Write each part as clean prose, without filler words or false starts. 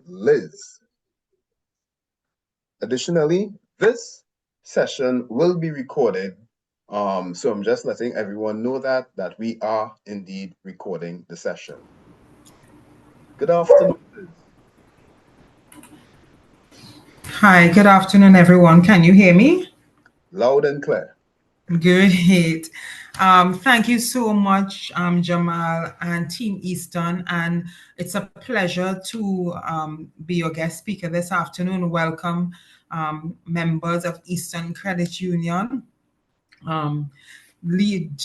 Liz. Additionally, this session will be recorded. So I'm just letting everyone know that we are indeed recording the session. Good afternoon, Liz. Hi, good afternoon, everyone. Can you hear me? Loud and clear. Great. Thank you so much, Jamal and Team Eastern. And it's a pleasure to be your guest speaker this afternoon. Welcome, members of Eastern Credit Union.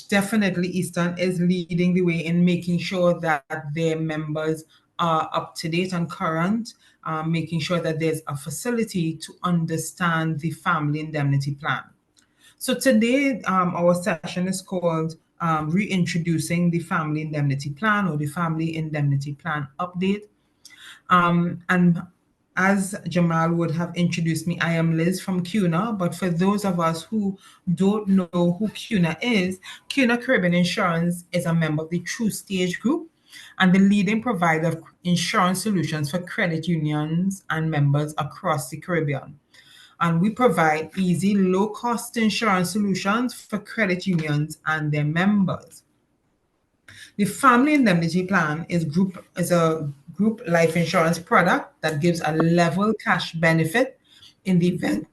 Definitely Eastern is leading the way in making sure that their members are up to date and current, making sure that there's a facility to understand the family indemnity plan. So today, our session is called Reintroducing the Family Indemnity Plan or the Family Indemnity Plan Update. And as Jamal would have introduced me, I am Liz from CUNA, but for those of us who don't know who CUNA is, CUNA Caribbean Insurance is a member of the True Stage Group and the leading provider of insurance solutions for credit unions and members across the Caribbean. And we provide easy, low-cost insurance solutions for credit unions and their members. The Family Indemnity Plan is a group life insurance product that gives a level cash benefit in the event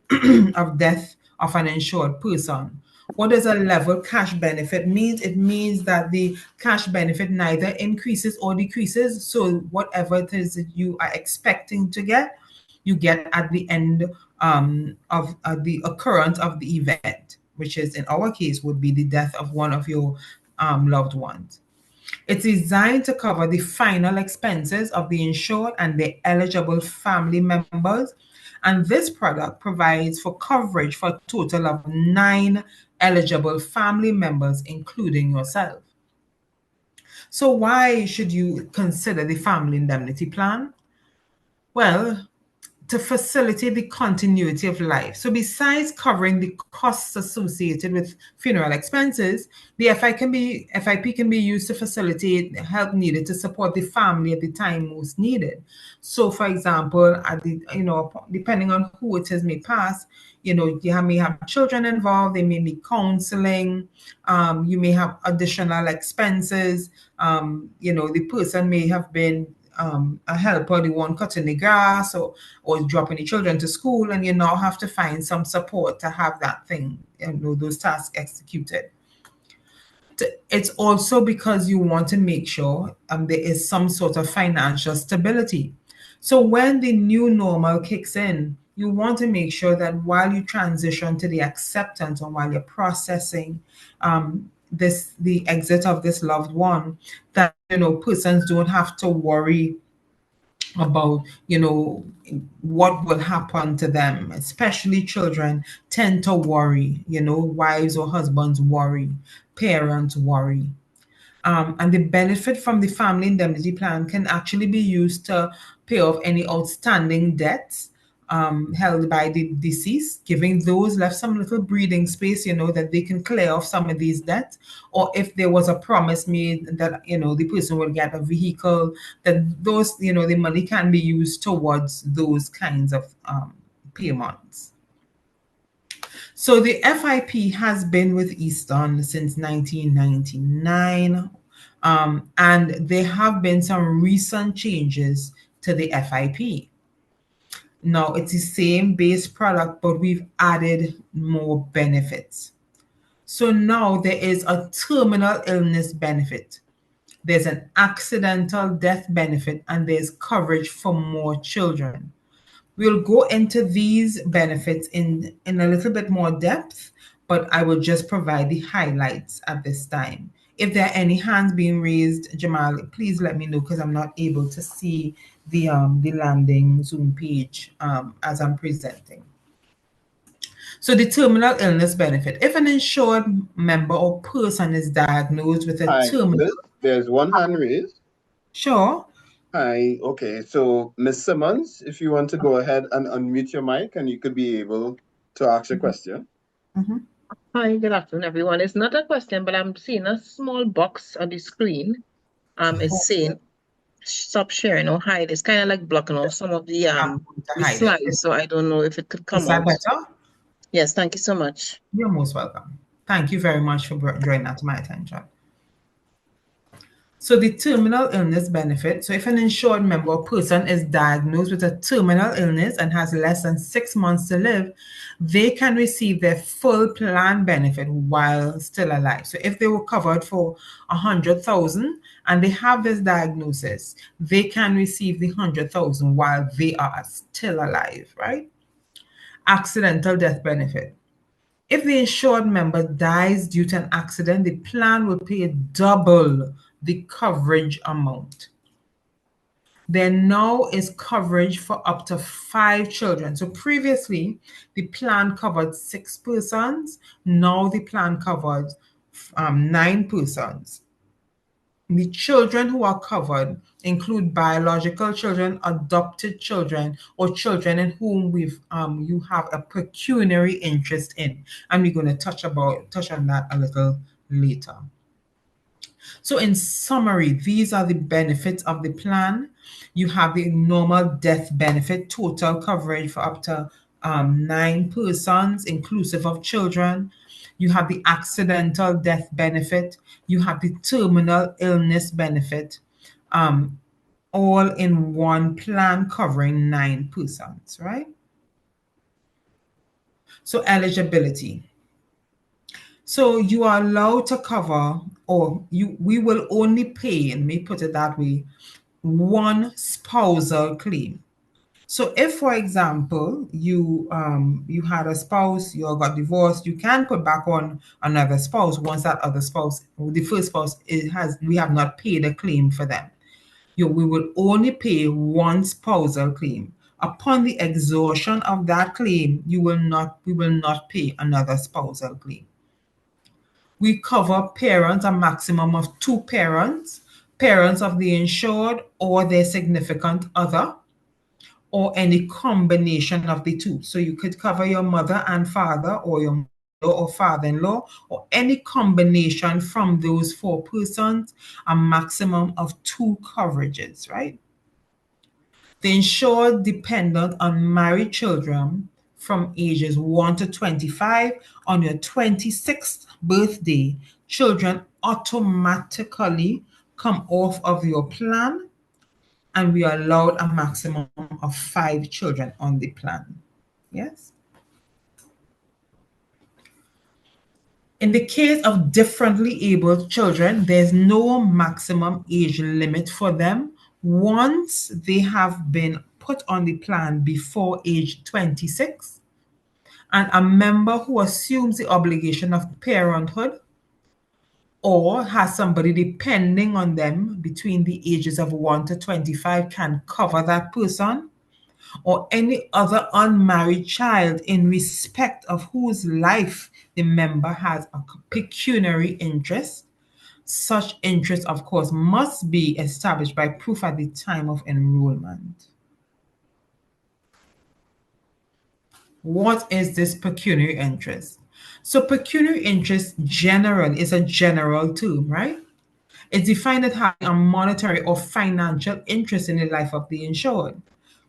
of death of an insured person. What does a level cash benefit mean? It means that the cash benefit neither increases or decreases. So whatever it is that you are expecting to get, you get at the end of the occurrence of the event, which is in our case would be the death of one of your loved ones. It's designed to cover the final expenses of the insured and their eligible family members. And this product provides for coverage for a total of 9 eligible family members, including yourself. So, why should you consider the family indemnity plan? Well, to facilitate the continuity of life. So besides covering the costs associated with funeral expenses, the FIP can be used to facilitate help needed to support the family at the time most needed. So for example, depending on who it is may pass, may have children involved, they may need counseling, you may have additional expenses, the person may have been a helper, the one cutting the grass or dropping the children to school, and you now have to find some support to have that thing, those tasks executed. It's also because you want to make sure there is some sort of financial stability. So when the new normal kicks in, you want to make sure that while you transition to the acceptance or while you're processing the exit of this loved one, that persons don't have to worry about what will happen to them. Especially children tend to worry, wives or husbands worry, parents worry. And the benefit from the family indemnity plan can actually be used to pay off any outstanding debts held by the deceased, giving those left some little breathing space, that they can clear off some of these debts. Or if there was a promise made that, the person will get a vehicle, that those, the money can be used towards those kinds of payments. So the FIP has been with Eastern since 1999, and there have been some recent changes to the FIP. Now, it's the same base product, but we've added more benefits. So now there is a terminal illness benefit, there's an accidental death benefit, and there's coverage for more children. We'll go into these benefits in a little bit more depth, but I will just provide the highlights at this time. If there are any hands being raised, Jamal, please let me know because I'm not able to see the landing Zoom page as I'm presenting. So the terminal illness benefit. If an insured member or person is diagnosed with a Hi, terminal... Liz. There's one hand raised. Sure. Hi. Okay. So, Miss Simmons, if you want to go ahead and unmute your mic, and you could be able to ask a question. Mm-hmm. Hi, good afternoon, everyone. It's not a question, but I'm seeing a small box on the screen. It's saying stop sharing or hide. It's kind of like blocking off some of the I'm going to the hide it. slides, so I don't know if it could Is come that out. better? Yes, thank you so much. You're most welcome. Thank you very much for drawing that to my attention. So the terminal illness benefit. So if an insured member or person is diagnosed with a terminal illness and has less than 6 months to live, they can receive their full plan benefit while still alive. So if they were covered for 100,000 and they have this diagnosis, they can receive the 100,000 while they are still alive, right? Accidental death benefit. If the insured member dies due to an accident, the plan will pay double the coverage amount. There now is coverage for up to 5 children. So previously, the plan covered 6 persons. Now the plan covers 9 persons. The children who are covered include biological children, adopted children, or children in whom you have a pecuniary interest in, and we're going to touch on that a little later. So in summary, these are the benefits of the plan. You have the normal death benefit, total coverage for up to 9 persons, inclusive of children. You have the accidental death benefit. You have the terminal illness benefit, all in one plan covering 9 persons, right? So eligibility. So you are allowed to cover, we will only pay, and let me put it that way, one spousal claim. So if, for example, you had a spouse, you got divorced, you can put back on another spouse once that other spouse, the first spouse, we have not paid a claim for them. We will only pay one spousal claim. Upon the exhaustion of that claim, we will not pay another spousal claim. We cover parents, a maximum of 2 parents, parents of the insured or their significant other, or any combination of the two. So you could cover your mother and father, or your mother or father-in-law, or any combination from those 4 persons, a maximum of 2 coverages, right? The insured dependent on married children from ages 1 to 25. On your 26th birthday, children automatically come off of your plan, and we are allowed a maximum of 5 children on the plan. Yes? In the case of differently abled children, there's no maximum age limit for them once they have been put on the plan before age 26, and a member who assumes the obligation of parenthood or has somebody depending on them between the ages of 1 to 25 can cover that person, or any other unmarried child in respect of whose life the member has a pecuniary interest. Such interest, of course, must be established by proof at the time of enrollment. What is this pecuniary interest? So pecuniary interest generally is a general term, right? It's defined as having a monetary or financial interest in the life of the insured.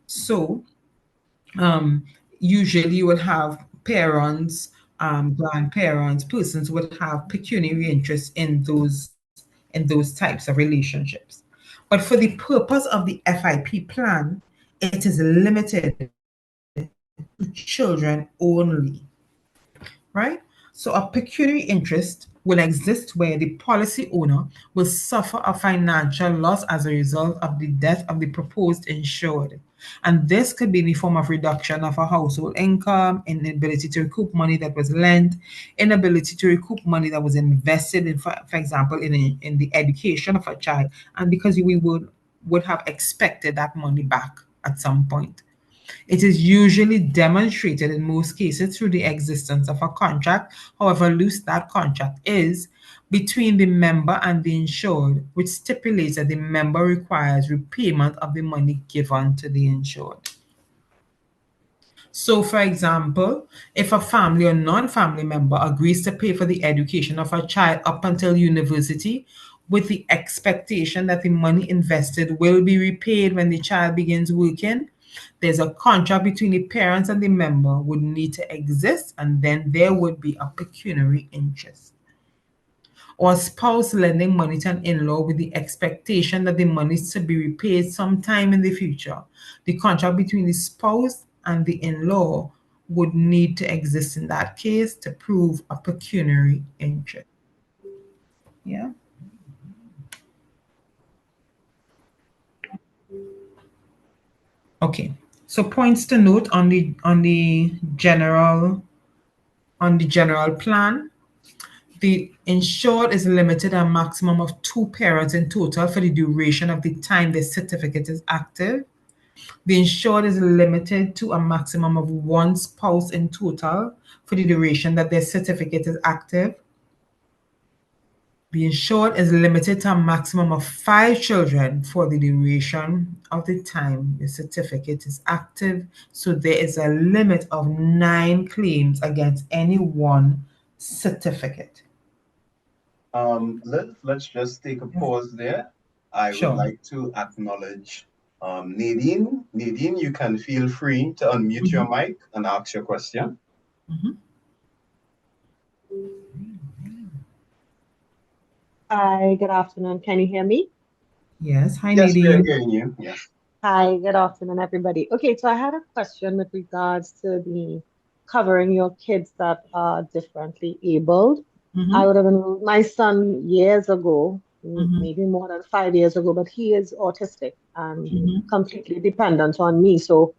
So usually you would have parents, grandparents, persons would have pecuniary interest in those types of relationships. But for the purpose of the FIP plan, it is limited to children only, right? So a pecuniary interest will exist where the policy owner will suffer a financial loss as a result of the death of the proposed insured. And this could be in the form of reduction of a household income, inability to recoup money that was lent, inability to recoup money that was invested in, for example, in the education of a child, and because we would have expected that money back at some point. It is usually demonstrated in most cases through the existence of a contract, however loose that contract is, between the member and the insured, which stipulates that the member requires repayment of the money given to the insured. So, for example, if a family or non-family member agrees to pay for the education of a child up until university, with the expectation that the money invested will be repaid when the child begins working, there's a contract between the parents and the member would need to exist, and then there would be a pecuniary interest. Or a spouse lending money to an in-law with the expectation that the money is to be repaid sometime in the future. The contract between the spouse and the in-law would need to exist in that case to prove a pecuniary interest. Yeah. Okay. So points to note on the general plan. The insured is limited a maximum of 2 parents in total for the duration of the time the certificate is active. The insured is limited to a maximum of 1 spouse in total for the duration that their certificate is active. The insured is limited to a maximum of 5 children for the duration of the time the certificate is active. So there is a limit of 9 claims against any one certificate. Let's just take a pause there. I would Sure. like to acknowledge Nadine. Nadine, you can feel free to unmute your mic and ask your question. Hi, good afternoon. Can you hear me? Yes. Hi, Yes, we are Nadine. hearing you. Yes. Hi, good afternoon, everybody. Okay, so I had a question with regards to the covering your kids that are differently abled. I would have enrolled my son years ago, maybe more than 5 years ago, but he is autistic and completely dependent on me. So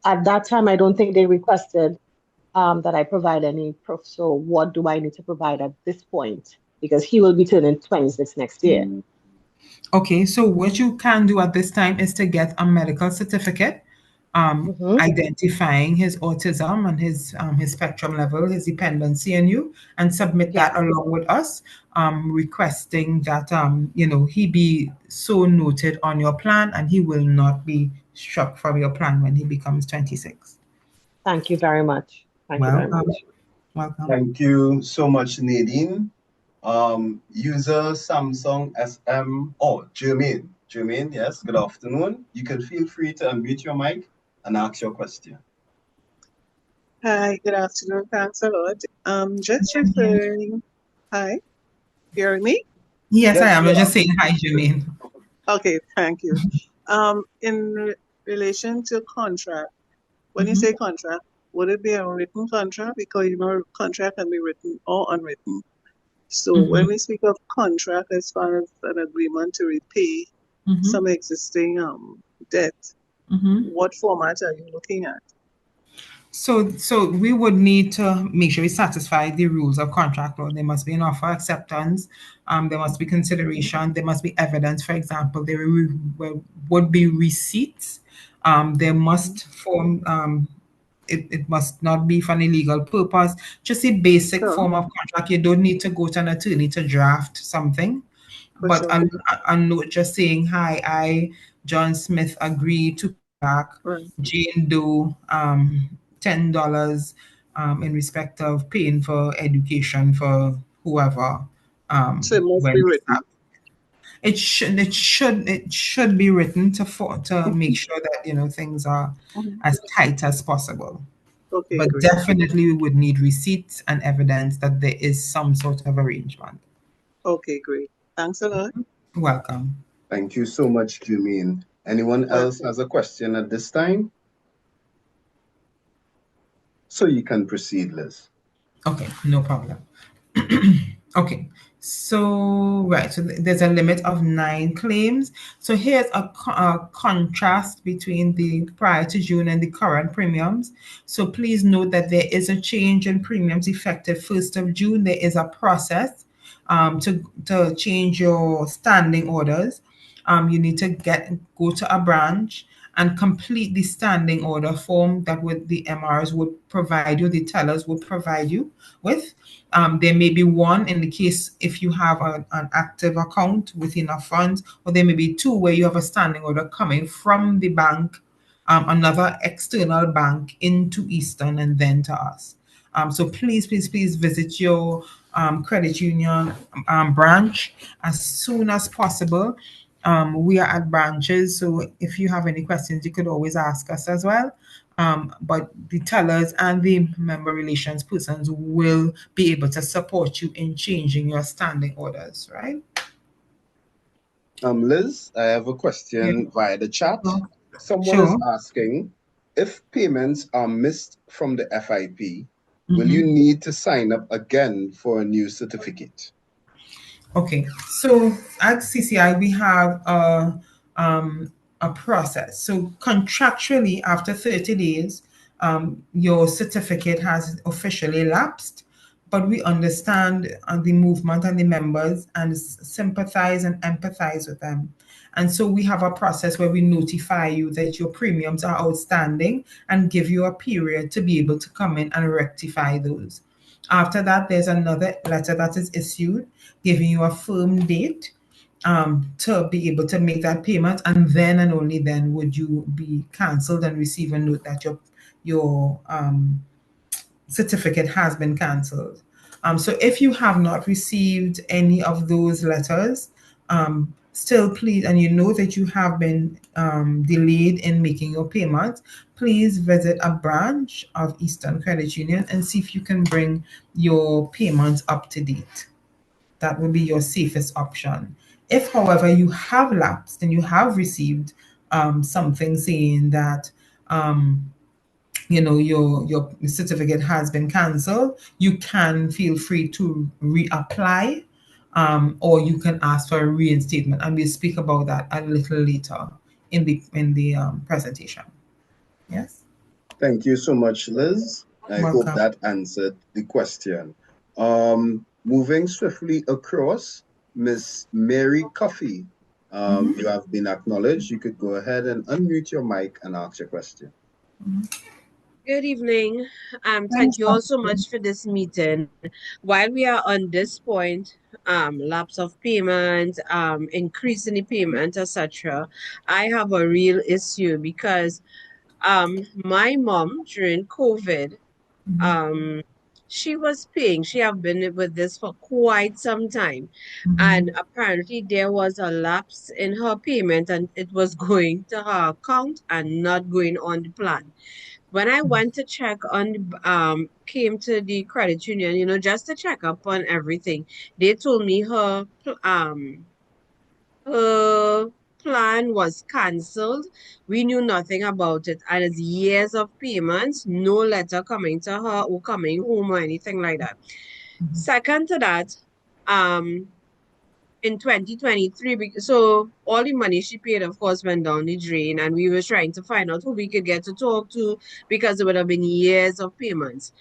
at that time, I don't think they requested that I provide any proof. So what do I need to provide at this point? Because he will be turning 26 next year. Okay, so what you can do at this time is to get a medical certificate identifying his autism and his spectrum level, his dependency on you, and submit that along with us, requesting that he be so noted on your plan and he will not be struck from your plan when he becomes 26. Thank you very much. Thank you very much. Welcome. Thank you so much, Nadine. User Samsung SM, Jermaine. Jermaine, yes, good afternoon. You can feel free to unmute your mic and ask your question. Hi, good afternoon. Thanks a lot. Just referring. Hi, hearing me? Yes, I am. I'm just saying hi, Jermaine. Okay, thank you. In relation to contract, when you say contract, would it be a written contract? Because contract can be written or unwritten. So when we speak of contract as far as an agreement to repay some existing debt, what format are you looking at? So we would need to make sure we satisfy the rules of contract law. There must be an offer acceptance. There must be consideration. There must be evidence. For example, there would be receipts. There must form. It must not be for an illegal purpose. Just a basic form of contract. You don't need to go to an attorney to draft something. But a note just saying, hi, I, John Smith, agree to pay back Jane Doe $10 in respect of paying for education for whoever. So it must be written. It should be written to make sure that things are as tight as possible. Okay, but great. Definitely we would need receipts and evidence that there is some sort of arrangement. Okay, great. Thanks a lot. Welcome. Thank you so much, Jermaine. Anyone else has a question at this time? So you can proceed, Liz. Okay, no problem. Okay, so there's a limit of 9 claims. So here's a contrast between the prior to June and the current premiums. So please note that there is a change in premiums effective 1st of June. There is a process to change your standing orders. You need to go to a branch and complete the standing order form that the MRs would provide you, the tellers would provide you with. There may be one in the case if you have an active account with enough funds, or there may be 2 where you have a standing order coming from the bank, another external bank into Eastern and then to us. So please visit your credit union branch as soon as possible. We are at branches, so if you have any questions, you could always ask us as well. But the tellers and the member relations persons will be able to support you in changing your standing orders, right? Liz, I have a question via the chat. Someone is Sure. asking, if payments are missed from the FIP, will you need to sign up again for a new certificate? Okay, so at CCI we have a process. So contractually, after 30 days, your certificate has officially lapsed, but we understand the movement and the members and sympathize and empathize with them. And so we have a process where we notify you that your premiums are outstanding and give you a period to be able to come in and rectify those. After that, there's another letter that is issued giving you a firm date to be able to make that payment, and then and only then would you be cancelled and receive a note that your certificate has been cancelled. So if you have not received any of those letters, still please, and you know that you have been delayed in making your payment, please visit a branch of Eastern Credit Union and see if you can bring your payments up to date. That would be your safest option. If, however, you have lapsed and you have received something saying that your certificate has been cancelled, you can feel free to reapply, or you can ask for a reinstatement, and we'll speak about that a little later in the presentation. Yes. Thank you so much, Liz. I hope Welcome. that answered the question. Moving swiftly across, Miss Mary Coffey, you have been acknowledged. You could go ahead and unmute your mic and ask your question. Good evening. Thank you all so much for this meeting. While we are on this point, lapse of payment, increase in the payment, etc., I have a real issue because my mom during COVID, she was paying. She have been with this for quite some time. And apparently there was a lapse in her payment and it was going to her account and not going on the plan. When I went to check on, came to the credit union, just to check up on everything, they told me her plan was cancelled. We knew nothing about it, and it's years of payments, no letter coming to her or coming home or anything like that. Second to that, in 2023, so all the money she paid, of course, went down the drain, and we were trying to find out who we could get to talk to because it would have been years of payments.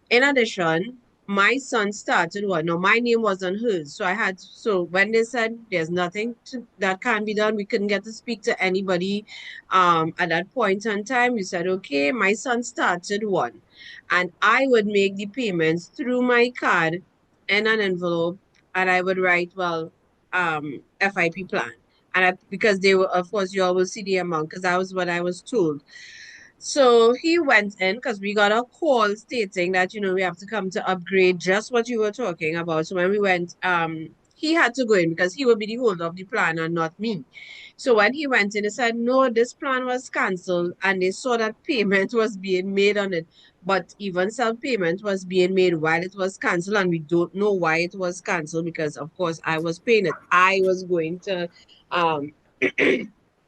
In addition, my son started one. Now, my name was on hers. So when they said there's nothing that can be done, we couldn't get to speak to anybody at that point in time. We said, okay, my son started one. And I would make the payments through my card in an envelope. And I would write, FIP plan. Because they were, of course, you all will see the amount because that was what I was told. So he went in because we got a call stating that, we have to come to upgrade just what you were talking about. So when we went, he had to go in because he will be the holder of the plan and not me. So when he went in, he said, no, this plan was cancelled, and they saw that payment was being made on it. But even self-payment was being made while it was cancelled, and we don't know why it was cancelled because, of course, I was paying it. I was going to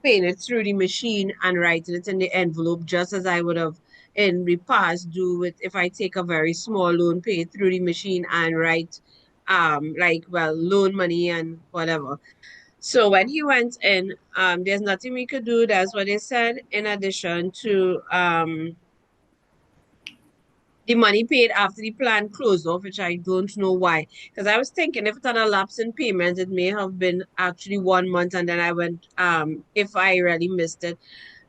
paying it through the machine and writing it in the envelope, just as I would have in the past do with if I take a very small loan, pay it through the machine and write loan money and whatever. So when he went in, there's nothing we could do. That's what they said. In addition to the money paid after the plan closed off, which I don't know why. Because I was thinking if it had a lapse in payment, it may have been actually 1 month, and then I went, if I really missed it,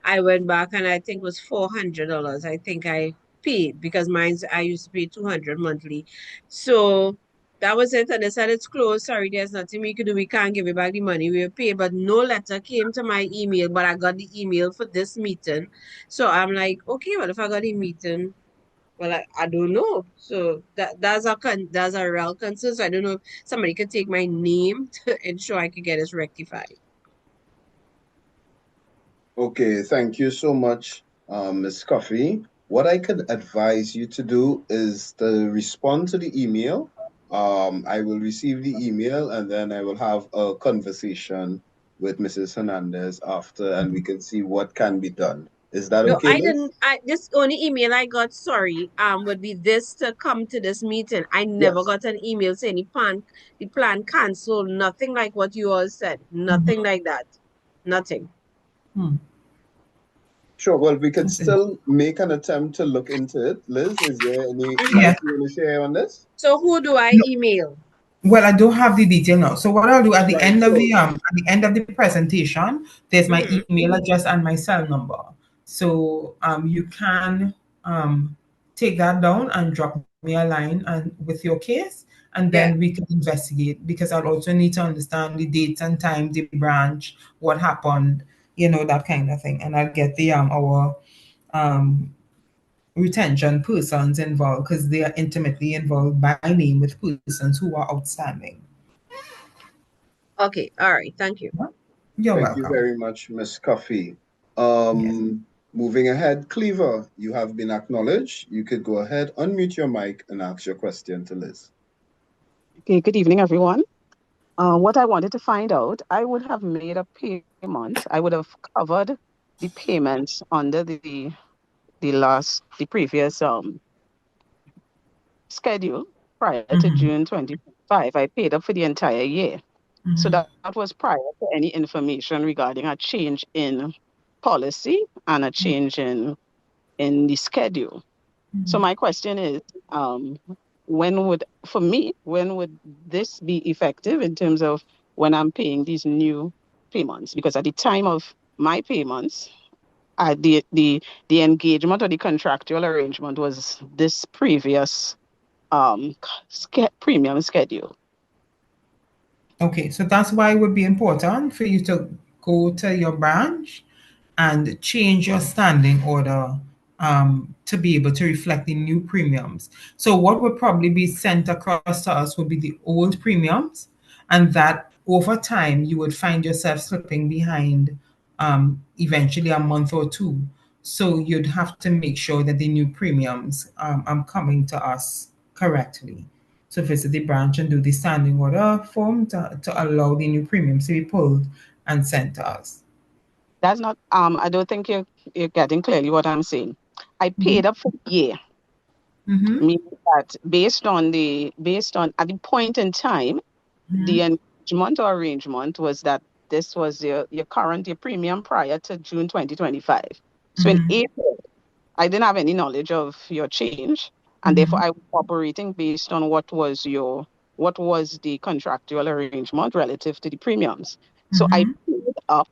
I went back and I think it was $400. I think I paid because I used to pay $200 monthly. So that was it. And they said it's closed. Sorry, there's nothing we could do. We can't give you back the money we paid. But no letter came to my email, but I got the email for this meeting. So I'm like, okay, well, if I got the meeting, Well, I don't know. So that's a real concern. So I don't know if somebody could take my name to ensure I could get this rectified. Okay, thank you so much, Ms. Coffey. What I could advise you to do is to respond to the email. I will receive the email and then I will have a conversation with Mrs. Hernandez after, and we can see what can be done. Is that No, okay, I Liz? didn't. This only email I got, sorry, would be this to come to this meeting. I never Yes. got an email saying the plan canceled. Nothing like what you all said. Nothing like that. Nothing. Sure. Well, we could That's it. still make an attempt to look into it. Liz, is there any Yeah. light you want to share on this? So who do I email? Well, I don't have the detail now. So what I'll do at the Right. end of So, the presentation, there's my Mm-hmm. email address and my cell number. So you can take that down and drop me a line and with your case, and Yeah. then we can investigate, because I'll also need to understand the dates and time, the branch, what happened, that kind of thing, and I'll get the our um retention persons involved, because they are intimately involved by name with persons who are outstanding. Okay. All right. Thank you. You're thank you welcome. very much, Ms. Coffey. Yes. Moving ahead, Cleaver, you have been acknowledged. You could go ahead, unmute your mic, and ask your question to Liz. Okay, good evening, everyone. What I wanted to find out, I would have made a payment. I would have covered the payments under the previous schedule prior to June 2025. I paid up for the entire year. So that was prior to any information regarding a change in policy and a change in the schedule. So my question is, when would this be effective in terms of when I'm paying these new payments? Because at the time of my payments, the engagement or the contractual arrangement was this previous premium schedule. Okay, so that's why it would be important for you to go to your branch and change your standing order to be able to reflect the new premiums. So what would probably be sent across to us would be the old premiums, and that over time you would find yourself slipping behind eventually a month or two. So you'd have to make sure that the new premiums are coming to us correctly. To visit the branch and do the standing order form to allow the new premiums to be pulled and sent to us. That's not I don't think you're getting clearly what I'm saying. I paid up for a year. Meaning that based on at the point in time, the engagement or arrangement was that this was your premium prior to June 2025. So in April, I didn't have any knowledge of your change, and therefore I was operating based on what was the contractual arrangement relative to the premiums. So I paid up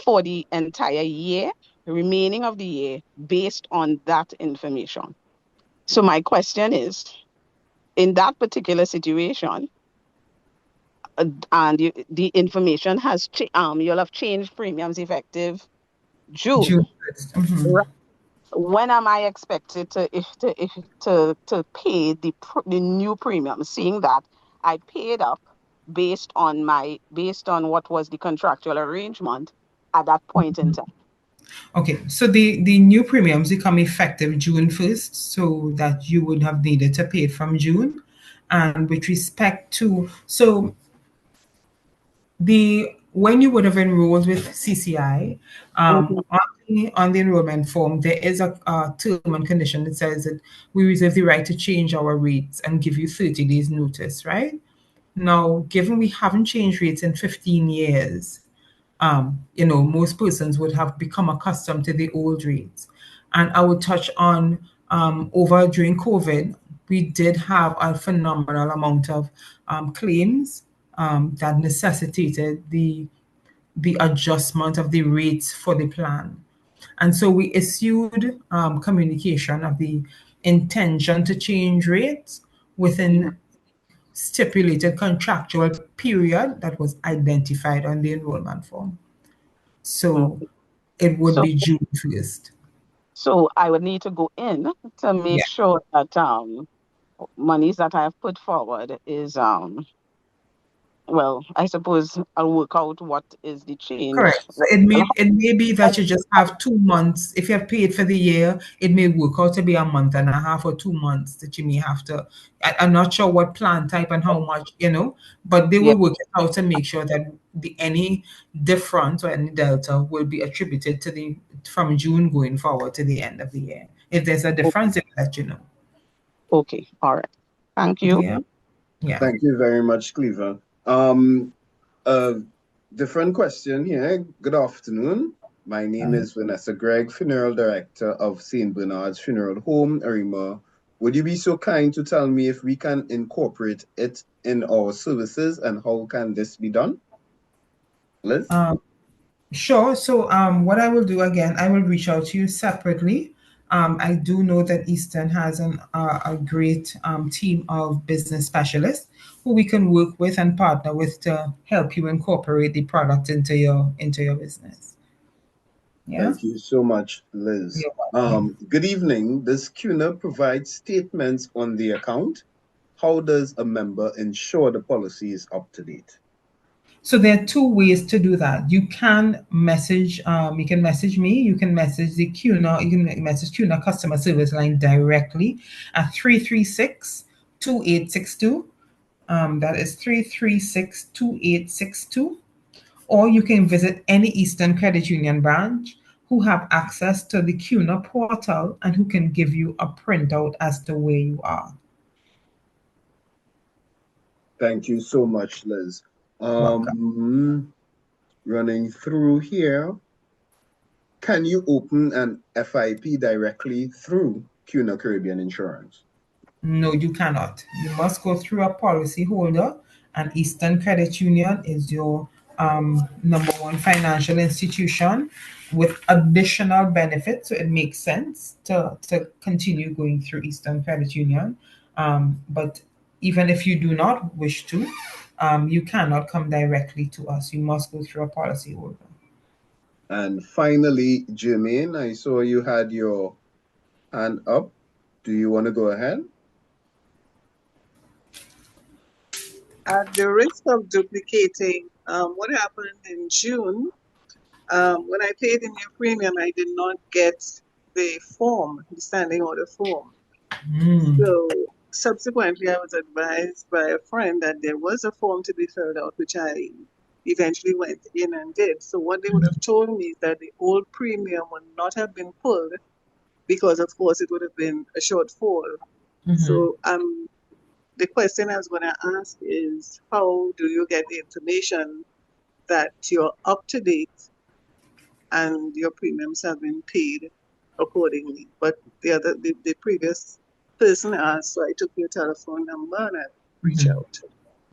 for the entire year, the remaining of the year, based on that information. So my question is, in that particular situation, and the information has you'll have changed premiums effective June. June 1st. Right. When am I expected to pay the new premium? Seeing that I paid up based on what was the contractual arrangement at that point in time. Okay, so the new premiums become effective June 1st, so that you would have needed to pay it from June. And with respect to, so when you would have enrolled with CCI, on the enrollment form, there is a term and condition that says that we reserve the right to change our rates and give you 30 days notice, right? Now, given we haven't changed rates in 15 years, most persons would have become accustomed to the old rates. And I would touch on over during COVID, we did have a phenomenal amount of claims that necessitated the adjustment of the rates for the plan. And so we issued communication of the intention to change rates within stipulated contractual period that was identified on the enrollment form. So it would So be June 1st. So I would need to go in to make sure that monies that I have put forward is well, I suppose I'll work out what is the change. Correct. So it may be that you just have 2 months. If you have paid for the year, it may work out to be a month and a half or 2 months that you may have to. I'm not sure what plan type and how much, but they will work it out to make sure that any difference or any delta will be attributed to from June going forward to the end of the year. If there's a difference, they'll let you know. Okay, all right. Thank you. Yeah. Thank you very much, Cleaver. Different question here. Good afternoon. My name is Vanessa Gregg, Funeral Director of St. Bernard's Funeral Home, Arima. Would you be so kind to tell me if we can incorporate it in our services and how can this be done? Liz? Sure. So what I will do again, I will reach out to you separately. I do know that Eastern has a great team of business specialists who we can work with and partner with to help you incorporate the product into your business. Yeah. Thank you so much, Liz. You're welcome. Good evening. Does CUNA provide statements on the account? How does a member ensure the policy is up to date? So there are 2 ways to do that. You can message me, you can message the CUNA, you can message CUNA customer service line directly at 336-2862. That is 336-2862. Or you can visit any Eastern Credit Union branch who have access to the CUNA portal and who can give you a printout as to where you are. Thank you so much, Liz. Welcome. Running through here, can you open an FIP directly through CUNA Caribbean Insurance? No, you cannot. You must go through a policy holder, and Eastern Credit Union is your #1 financial institution with additional benefits. So it makes sense to continue going through Eastern Credit Union. But even if you do not wish to, you cannot come directly to us. You must go through a policy holder. And finally, Jermaine, I saw you had your hand up. Do you want to go ahead? At the risk of duplicating what happened in June, when I paid in your premium, I did not get the form, the standing order form. So subsequently, I was advised by a friend that there was a form to be filled out, which I eventually went in and did. So what they would have told me is that the old premium would not have been pulled because, of course, it would have been a shortfall. So the question I was going to ask is, how do you get the information that you're up to date and your premiums have been paid accordingly? But the previous person asked, so I took your telephone number and I reached out.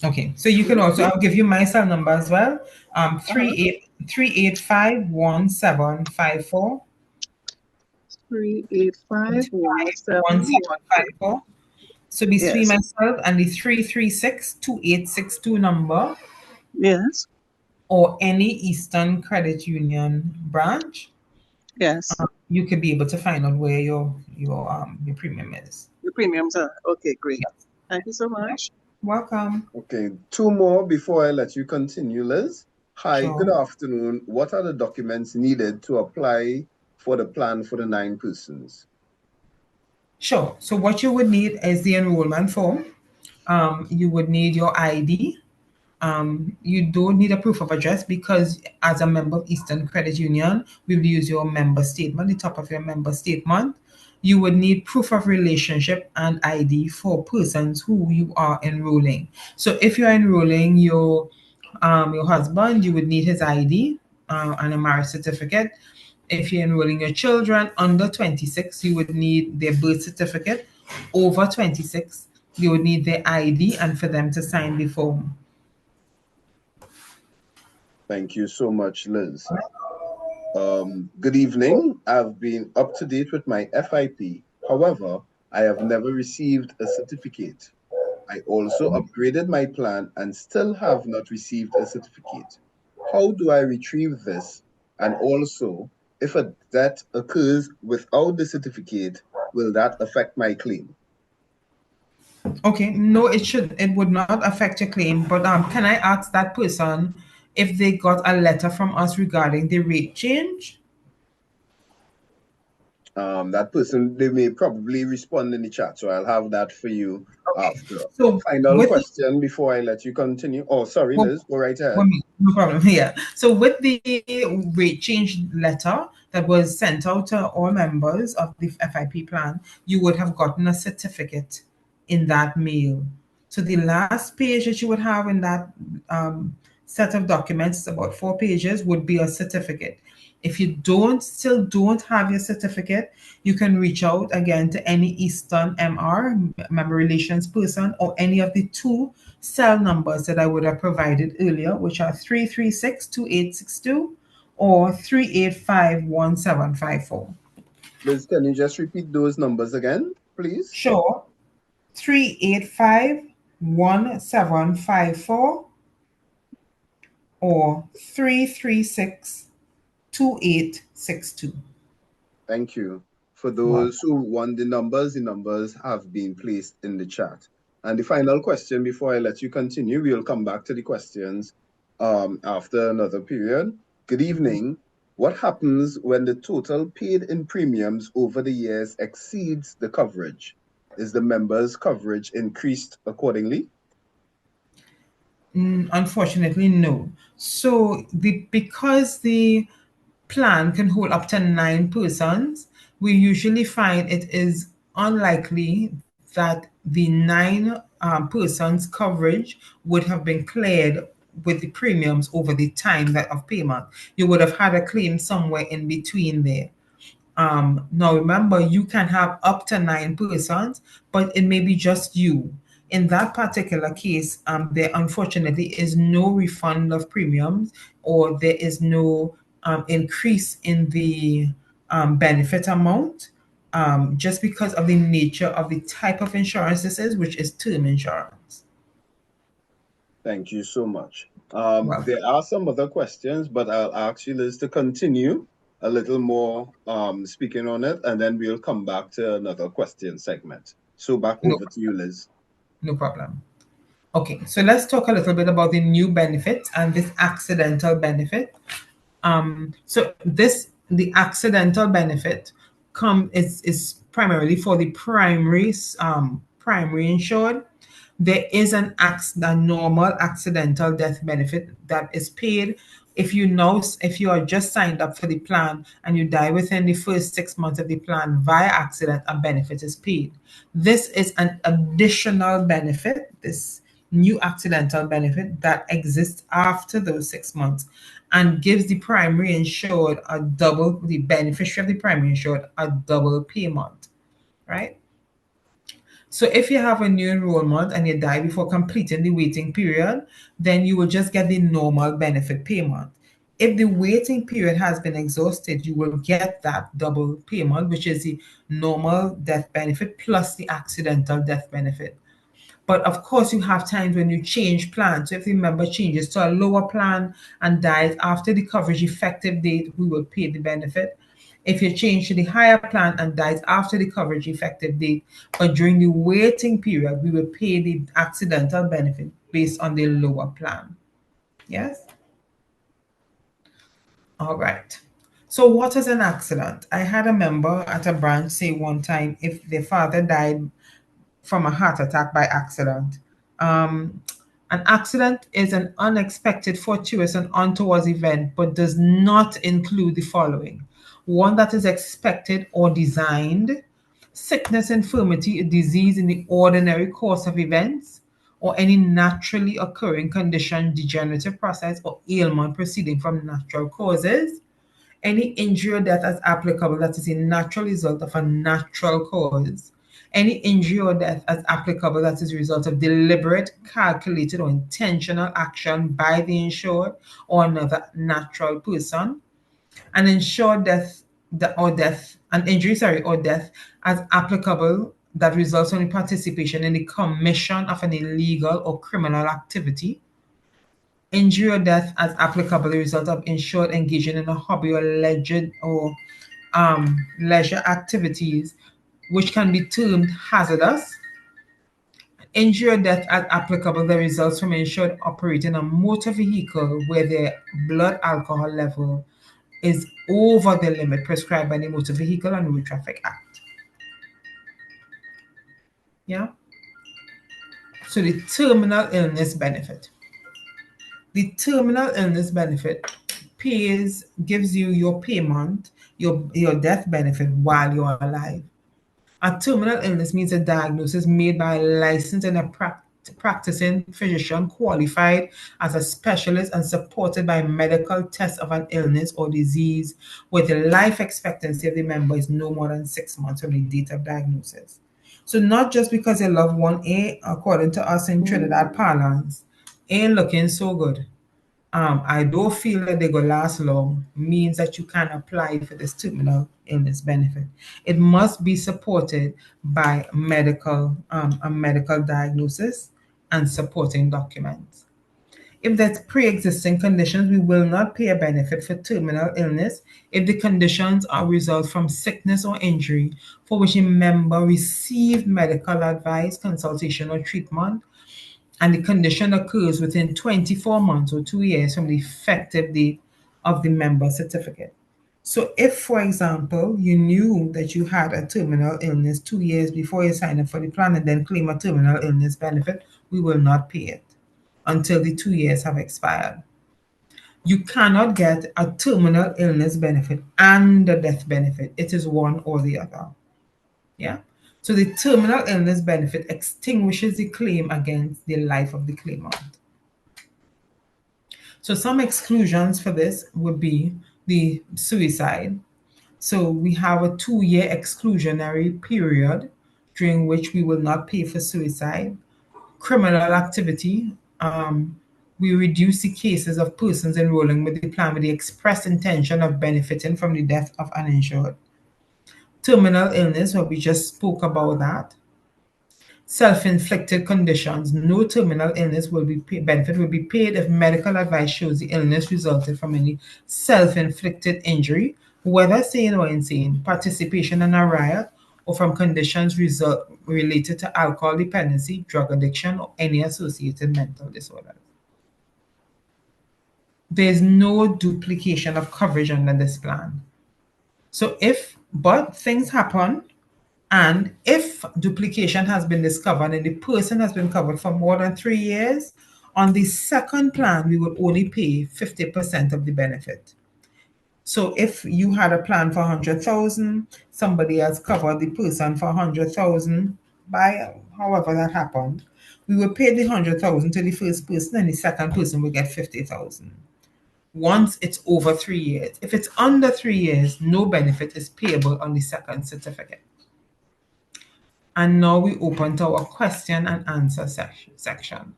Okay, so you can also, I'll give you my cell number as well. 3851754. 3851754. So between myself and the 336-2862 number. Yes. Or any Eastern Credit Union branch. Yes. You could be able to find out where your premium is. Your premiums are okay, great. Yes. Thank you so much. Welcome. Okay, 2 more before I let you continue, Liz. Hi, Good afternoon. What are the documents needed to apply for the plan for the 9 persons? Sure. So what you would need is the enrollment form. You would need your ID. You don't need a proof of address because as a member of Eastern Credit Union, we will use your member statement, the top of your member statement. You would need proof of relationship and ID for persons who you are enrolling. So if you're enrolling your husband, you would need his ID and a marriage certificate. If you're enrolling your children under 26, you would need their birth certificate. Over 26, you would need their ID and for them to sign the form. Thank you so much, Liz. Good evening. I've been up to date with my FIP. However, I have never received a certificate. I also upgraded my plan and still have not received a certificate. How do I retrieve this? And also, if a death occurs without the certificate, will that affect my claim? Okay, no, it would not affect your claim, but can I ask that person if they got a letter from us regarding the rate change? That person, they may probably respond in the chat, so I'll have that for you after. So Final with question before I let you continue. Oh, sorry, Liz, go right ahead. no problem. Yeah. So with the rate change letter that was sent out to all members of the FIP plan, you would have gotten a certificate in that mail. So the last page that you would have in that set of documents, about 4 pages, would be a certificate. If you still don't have your certificate, you can reach out again to any Eastern MR, member relations person, or any of the 2 cell numbers that I would have provided earlier, which are 336-2862 or 385-1754. Liz, can you just repeat those numbers again, please? Sure. 385-1754 or 336-2862. Thank you. For those who want the numbers have been placed in the chat. And the final question before I let you continue, we'll come back to the questions after another period. Good evening. What happens when the total paid in premiums over the years exceeds the coverage? Is the member's coverage increased accordingly? Unfortunately, no. So because the plan can hold up to 9 persons, we usually find it is unlikely that the 9 persons coverage would have been cleared with the premiums over the time that of payment. You would have had a claim somewhere in between there. Now remember, you can have up to 9 persons, but it may be just you. In that particular case, there unfortunately is no refund of premiums, or there is no increase in the benefit amount, just because of the nature of the type of insurance this is, which is term insurance. Thank you so much. There are some other questions, but I'll ask you, Liz, to continue a little more speaking on it, and then we'll come back to another question segment. So back over to you, Liz. No problem. Okay, so let's talk a little bit about the new benefit and this accidental benefit. So the accidental benefit is primarily for the primary insured. There is a normal accidental death benefit that is paid if you are just signed up for the plan and you die within the first 6 months of the plan via accident, a benefit is paid. This is an additional benefit, this new accidental benefit that exists after those 6 months and gives the primary insured the beneficiary of the primary insured a double payment, right? So if you have a new enrollment and you die before completing the waiting period, then you will just get the normal benefit payment. If the waiting period has been exhausted, you will get that double payment, which is the normal death benefit plus the accidental death benefit. But of course, you have times when you change plans. So if the member changes to a lower plan and dies after the coverage effective date, we will pay the benefit. If you change to the higher plan and dies after the coverage effective date, but during the waiting period, we will pay the accidental benefit based on the lower plan. Yes? All right. So what is an accident? I had a member at a branch say one time if their father died from a heart attack by accident. An accident is an unexpected, fortuitous, and untoward event, but does not include the following: one that is expected or designed, sickness, infirmity, a disease in the ordinary course of events, or any naturally occurring condition, degenerative process, or ailment proceeding from natural causes, any injury or death as applicable that is a natural result of a natural cause, any injury or death as applicable that is a result of deliberate, calculated, or intentional action by the insured or another natural person, an insured death or death, an injury, or death as applicable that results from the participation in the commission of an illegal or criminal activity, Injury or death as applicable, the result of insured engaging in a hobby or leisure activities, which can be termed hazardous. Injury or death as applicable, the results from insured operating a motor vehicle where their blood alcohol level is over the limit prescribed by the Motor Vehicle and Road Traffic Act. Yeah. So the terminal illness benefit. The terminal illness benefit gives you your payment, your death benefit while you're alive. A terminal illness means a diagnosis made by a licensed and a practicing physician qualified as a specialist and supported by medical tests of an illness or disease where the life expectancy of the member is no more than 6 months from the date of diagnosis. So not just because your loved one, according to us in Trinidad parlance, ain't looking so good. I don't feel that they're going to last long, means that you can apply for this terminal illness benefit. It must be supported by a medical diagnosis and supporting documents. If there's pre-existing conditions, we will not pay a benefit for terminal illness if the conditions are result from sickness or injury for which a member received medical advice, consultation, or treatment, and the condition occurs within 24 months or 2 years from the effective date of the member certificate. So if, for example, you knew that you had a terminal illness 2 years before you signed up for the plan and then claim a terminal illness benefit, we will not pay it until the 2 years have expired. You cannot get a terminal illness benefit and a death benefit. It is one or the other. Yeah. So the terminal illness benefit extinguishes the claim against the life of the claimant. So some exclusions for this would be the suicide. So we have a 2-year exclusionary period during which we will not pay for suicide. Criminal activity, we reduce the cases of persons enrolling with the plan with the express intention of benefiting from the death of an insured. Terminal illness, well, we just spoke about that. Self-inflicted conditions. No terminal illness benefit will be paid if medical advice shows the illness resulted from any self-inflicted injury, whether sane or insane, participation in a riot, or from conditions related to alcohol dependency, drug addiction, or any associated mental disorders. There's no duplication of coverage under this plan. But things happen. And if duplication has been discovered and the person has been covered for more than 3 years, on the second plan, we will only pay 50% of the benefit. So if you had a plan for 100,000, somebody has covered the person for 100,000 by however that happened, we will pay the 100,000 to the first person and the second person will get 50,000. Once it's over 3 years. If it's under 3 years, no benefit is payable on the second certificate. And now we open to our question and answer section.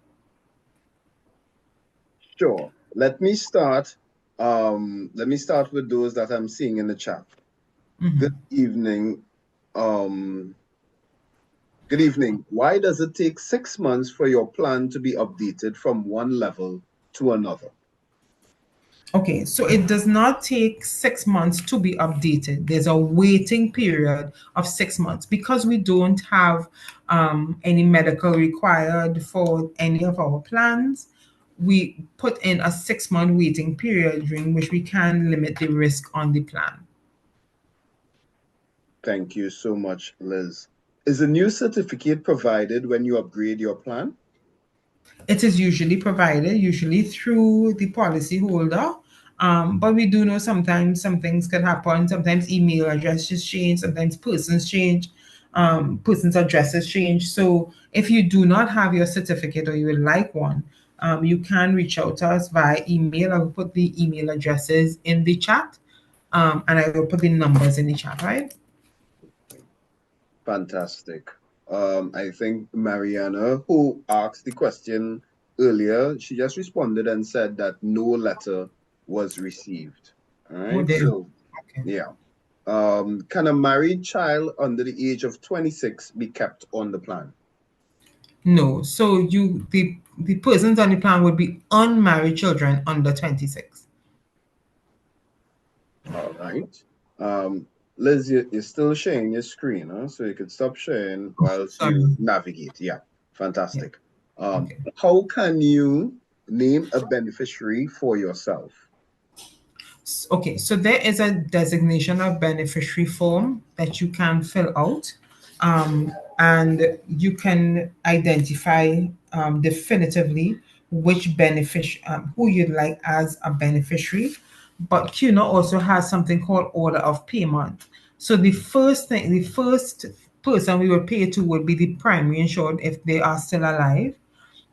Sure. Let me start with those that I'm seeing in the chat. Good evening. Good evening. Why does it take 6 months for your plan to be updated from one level to another? Okay, so it does not take 6 months to be updated. There's a waiting period of 6 months because we don't have any medical required for any of our plans. We put in a 6-month waiting period during which we can limit the risk on the plan. Thank you so much, Liz. Is a new certificate provided when you upgrade your plan? It is usually provided, usually through the policy holder. But we do know sometimes some things can happen. Sometimes email addresses change, sometimes persons change, persons' addresses change. So if you do not have your certificate or you would like one, you can reach out to us via email. I will put the email addresses in the chat, and I will put the numbers in the chat, right? Fantastic. I think Mariana, who asked the question earlier, she just responded and said that no letter was received. All right. So, okay. Yeah. Can a married child under the age of 26 be kept on the plan? No. So the persons on the plan would be unmarried children under 26. All right. Liz, you're still sharing your screen, huh? So you could stop sharing whilst Sorry. you navigate. Yeah, fantastic. Okay. How can you name a beneficiary for yourself? Okay, so there is a designation of beneficiary form that you can fill out, and you can identify definitively which who you'd like as a beneficiary. But CUNA also has something called order of payment. So the first person we will pay to would be the primary insured if they are still alive.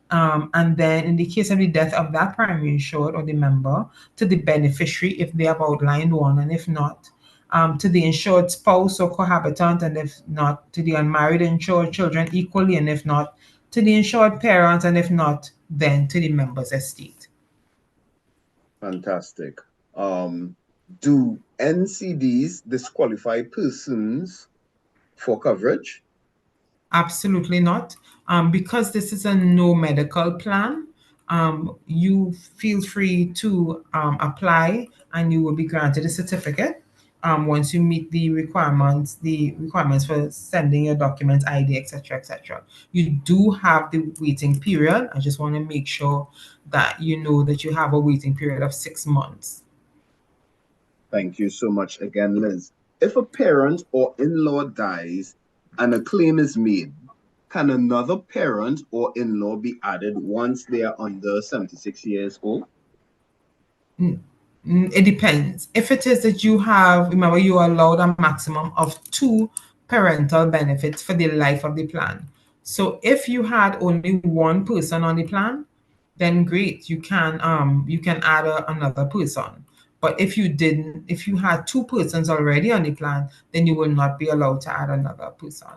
And then in the case of the death of that primary insured or the member, to the beneficiary if they have outlined one, and if not, to the insured spouse or cohabitant, and if not, to the unmarried insured children equally, and if not, to the insured parents, and if not, then to the member's estate. Fantastic. Do NCDs disqualify persons for coverage? Absolutely not. Because this is a no medical plan, you feel free to apply and you will be granted a certificate once you meet the requirements for sending your documents, ID, etc., etc. You do have the waiting period. I just want to make sure that you know that you have a waiting period of 6 months. Thank you so much again, Liz. If a parent or in-law dies and a claim is made, can another parent or in-law be added once they are under 76 years old? It depends. If it is that you have, remember, you are allowed a maximum of 2 parental benefits for the life of the plan. So if you had only one person on the plan, then great, you can add another person. But if you didn't, if you had 2 persons already on the plan, then you will not be allowed to add another person.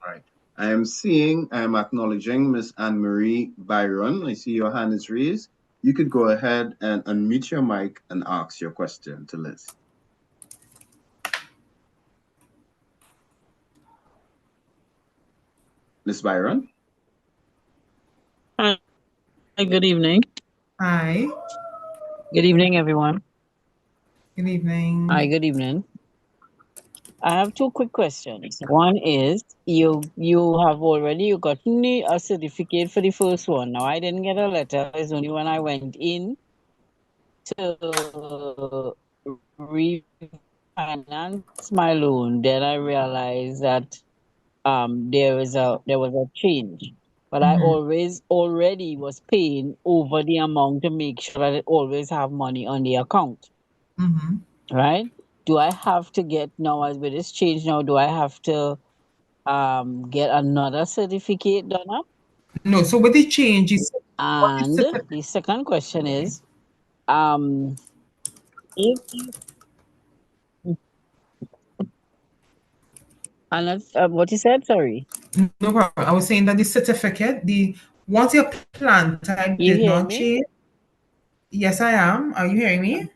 Right. I am acknowledging Miss Anne-Marie Byron. I see your hand is raised. You could go ahead and unmute your mic and ask your question to Liz. Miss Byron? Hi, good evening. Hi. Good evening, everyone. Good evening. Hi, good evening. I have 2 quick questions. One is you have already gotten a certificate for the first one. Now I didn't get a letter. It's only when I went in to refinance my loan then I realized that there was a change. But I already was paying over the amount to make sure that I always have money on the account. Right? Do I have to get now, as with this change now, do I have to get another certificate done up? No, so with the change is And the second question is if and that's what you said, sorry. No problem. I was saying that the certificate, once your plan type You did hear not me? change. Yes, I am. Are you hearing me?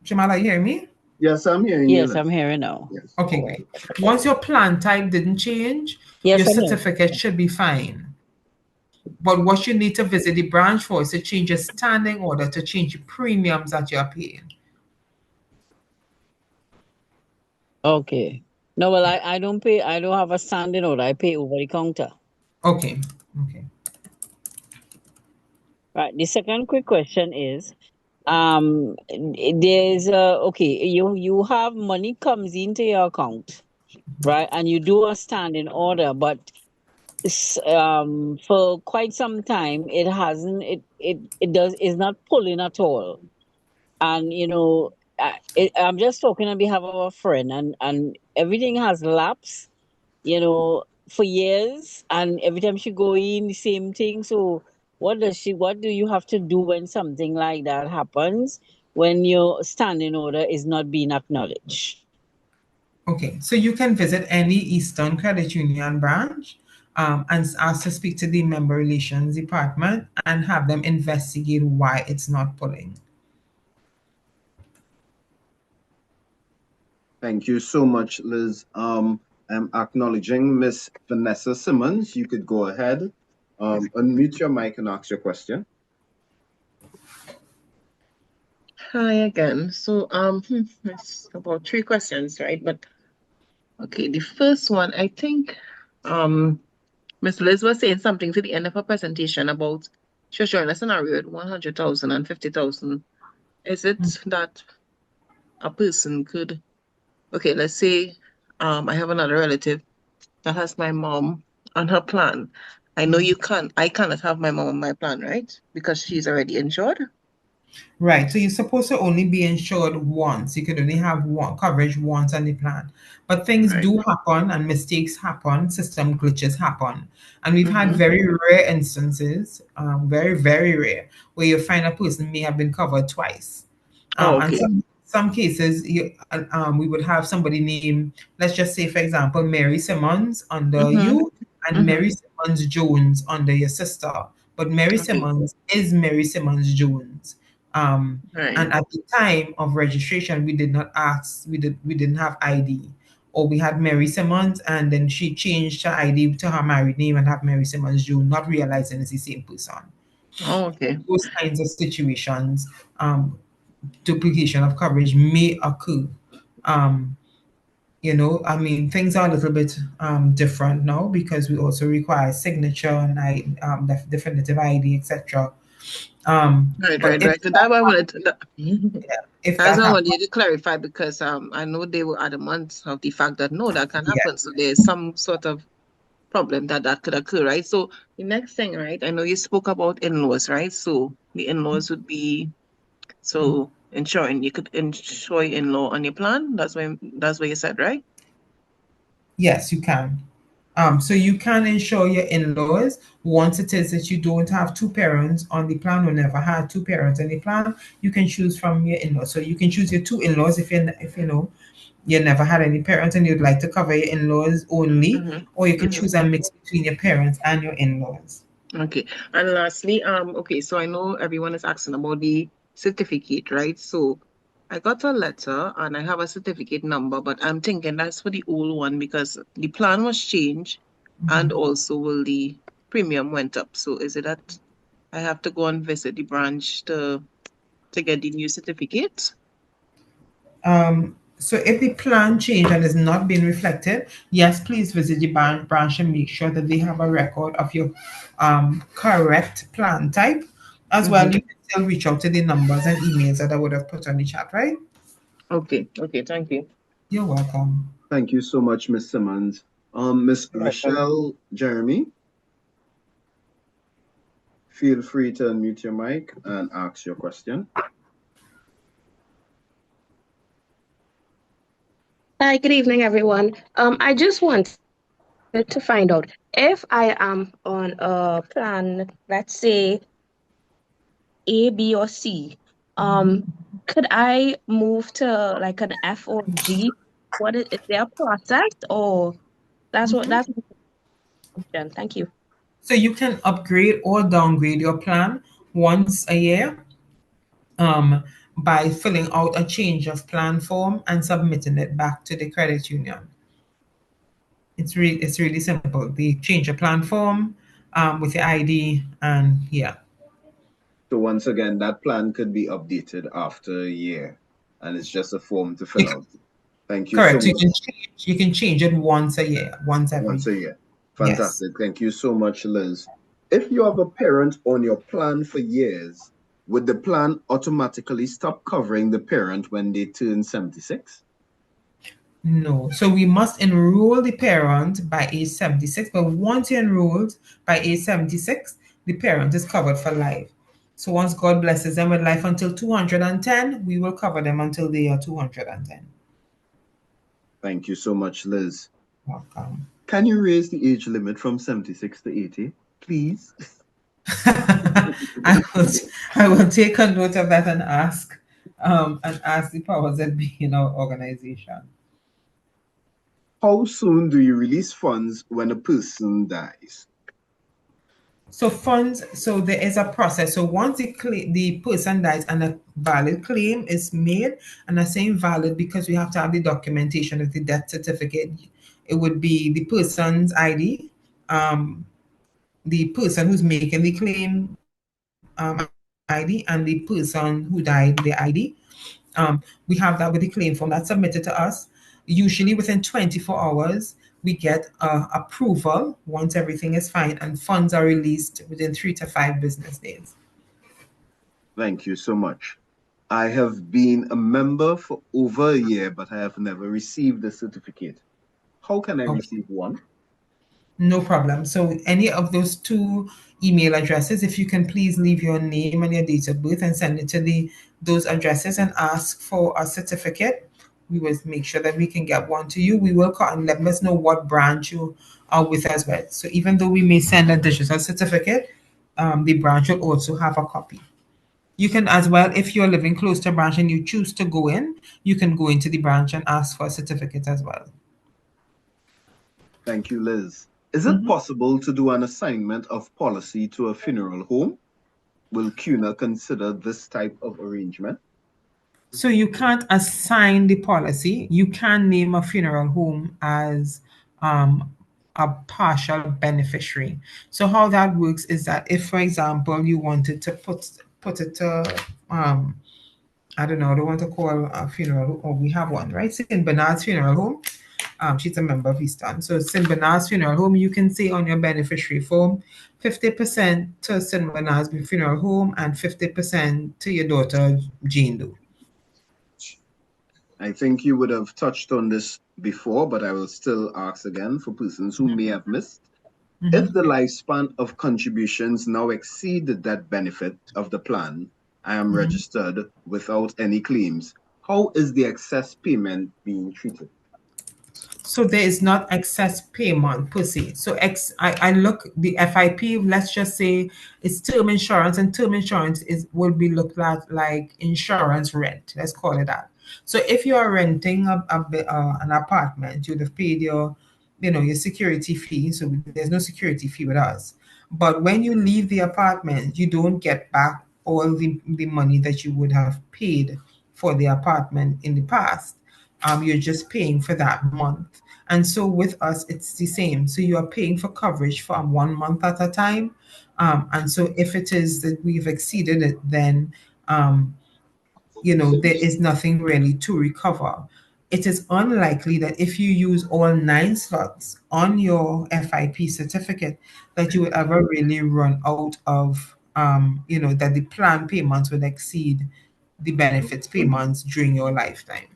Jamal, are you hearing me? Yes, I'm hearing you. Yes, I'm hearing now. Yes. Okay, great. Once your plan type didn't change, Yes, your I'm here. certificate should be fine. But what you need to visit the branch for is to change your standing order, to change the premiums that you're paying. Okay. No, well, I don't pay. I don't have a standing order. I pay over the counter. Okay. Right. The second quick question is, there's okay, you have money comes into your account, right? And you do a standing order, but for quite some time it hasn't. Is not pulling at all, and I'm just talking on behalf of a friend, and everything has lapsed, for years, and every time she go in, the same thing. So what do you have to do when something like that happens, when your standing order is not being acknowledged? Okay, so you can visit any Eastern Credit Union branch and ask to speak to the member relations department and have them investigate why it's not pulling. Thank you so much, Liz. I'm acknowledging Miss Vanessa Simmons. You could go ahead, unmute your mic and ask your question. Hi again. So it's about 3 questions, right? But okay, the first one, I think Miss Liz was saying something to the end of her presentation about she was showing a scenario at 100,000 and 50,000. Is it that a person could, okay, let's say I have another relative that has my mom on her plan. I know I cannot have my mom on my plan, right? Because she's already insured. Right. So you're supposed to only be insured once. You could only have one coverage once on the plan. But things Right. do happen and mistakes happen, system glitches happen. And we've had very rare instances, very, very rare, where you find a person may have been covered twice. Oh, And okay. some cases, we would have somebody named, let's just say, for example, Mary Simmons under you and Mary Simmons Jones under your sister. But Mary Okay. Simmons is Mary Simmons Jones. Right. And at the time of registration, we did not ask, we didn't have ID. Or we had Mary Simmons, and then she changed her ID to her married name and have Mary Simmons Jones, not realizing it's the same person. Oh, okay. Those kinds of situations, duplication of coverage may occur. You know, I mean, things are a little bit different now because we also require signature and definitive ID, etc. Right. So that I wanted to, If that's that what I happens, wanted you to clarify because I know they were adamant of the fact that no, that can yeah. happen. So there's some sort of problem that could occur, right? So the next thing, right? I know you spoke about in-laws, right? So the in-laws would be ensuring you could insure your in-law on your plan. That's what you said, right? Yes, you can. So you can insure your in-laws once it is that you don't have two parents on the plan or never had two parents on the plan. You can choose from your in-laws. So you can choose your two in-laws if you know you never had any parents and you'd like to cover your in-laws only, or you could choose a mix between your parents and your in-laws. Okay. And lastly, okay, so I know everyone is asking about the certificate, right? So I got a letter and I have a certificate number, but I'm thinking that's for the old one because the plan was changed and also will the premium went up. So is it that I have to go and visit the branch to get the new certificate? So if the plan changed and is not being reflected, yes, please visit the branch and make sure that they have a record of your correct plan type. As well, you can still reach out to the numbers and emails that I would have put on the chat, right? Okay, thank you. You're welcome. Thank you so much, Miss Simmons. Miss Rochelle Jeremy, feel free to unmute your mic and ask your question. Hi, good evening, everyone. I just wanted to find out if I am on a plan, let's say A, B, or C, could I move to like an F or G? Is there a process or that's my question. Thank you. So you can upgrade or downgrade your plan once a year by filling out a change of plan form and submitting it back to the credit union. It's really simple. They change a plan form with your ID and yeah. So once again, that plan could be updated after a year, and it's just a form to fill out. Thank you Correct. so So much. you can change it once a year, once a year. Yes. Fantastic. Thank you so much, Liz. If you have a parent on your plan for years, would the plan automatically stop covering the parent when they turn 76? No. So we must enroll the parent by age 76, but once you're enrolled by age 76, the parent is covered for life. So once God blesses them with life until 210, we will cover them until they are 210. Thank you so much, Liz. Welcome. Can you raise the age limit from 76 to 80, please? I will take a note of that and ask the powers that be in our organization. How soon do you release funds when a person dies? So there is a process. So once the person dies and a valid claim is made, and I say valid because we have to have the documentation of the death certificate It would be the person's ID, the person who's making the claim ID, and the person who died, their ID. We have that with the claim form that's submitted to us. Usually within 24 hours, we get approval once everything is fine, and funds are released within 3 to 5 business days. Thank you so much. I have been a member for over a year, but I have never received a certificate. How can I receive one? No problem. So any of those 2 email addresses, if you can please leave your name and your date of birth and send it to those addresses and ask for a certificate, we will make sure that we can get one to you. We will call and let us know what branch you are with as well. So even though we may send a digital certificate, the branch will also have a copy. You can as well, if you're living close to a branch and you choose to go in, you can go into the branch and ask for a certificate as well. Thank you, Liz. Is it possible to do an assignment of policy to a funeral home? Will CUNA consider this type of arrangement? So you can't assign the policy. You can name a funeral home as a partial beneficiary. So how that works is that if, for example, you wanted to put it to I don't know, I don't want to call a funeral, or we have one, right? St. Bernard's Funeral Home. She's a member of Easton. So St. Bernard's Funeral Home, you can say on your beneficiary form, 50% to St. Bernard's Funeral Home and 50% to your daughter, Jane Doe. I think you would have touched on this before, but I will still ask again for persons who may have missed. If the lifespan of contributions now exceed that benefit of the plan, I am registered without any claims. How is the excess payment being treated? So there is not excess payment per se. So I look the FIP. Let's just say it's term insurance, and term insurance will be looked at like insurance rent. Let's call it that. So if you are renting an apartment, you'd have paid your security fee. So there's no security fee with us. But when you leave the apartment, you don't get back all the money that you would have paid for the apartment in the past. You're just paying for that month. And so with us, it's the same. So you are paying for coverage for 1 month at a time. And so if it is that we've exceeded it, then, there is nothing really to recover. It is unlikely that if you use all 9 slots on your FIP certificate, that you would ever really run out of, that the plan payments would exceed the benefits payments during your lifetime.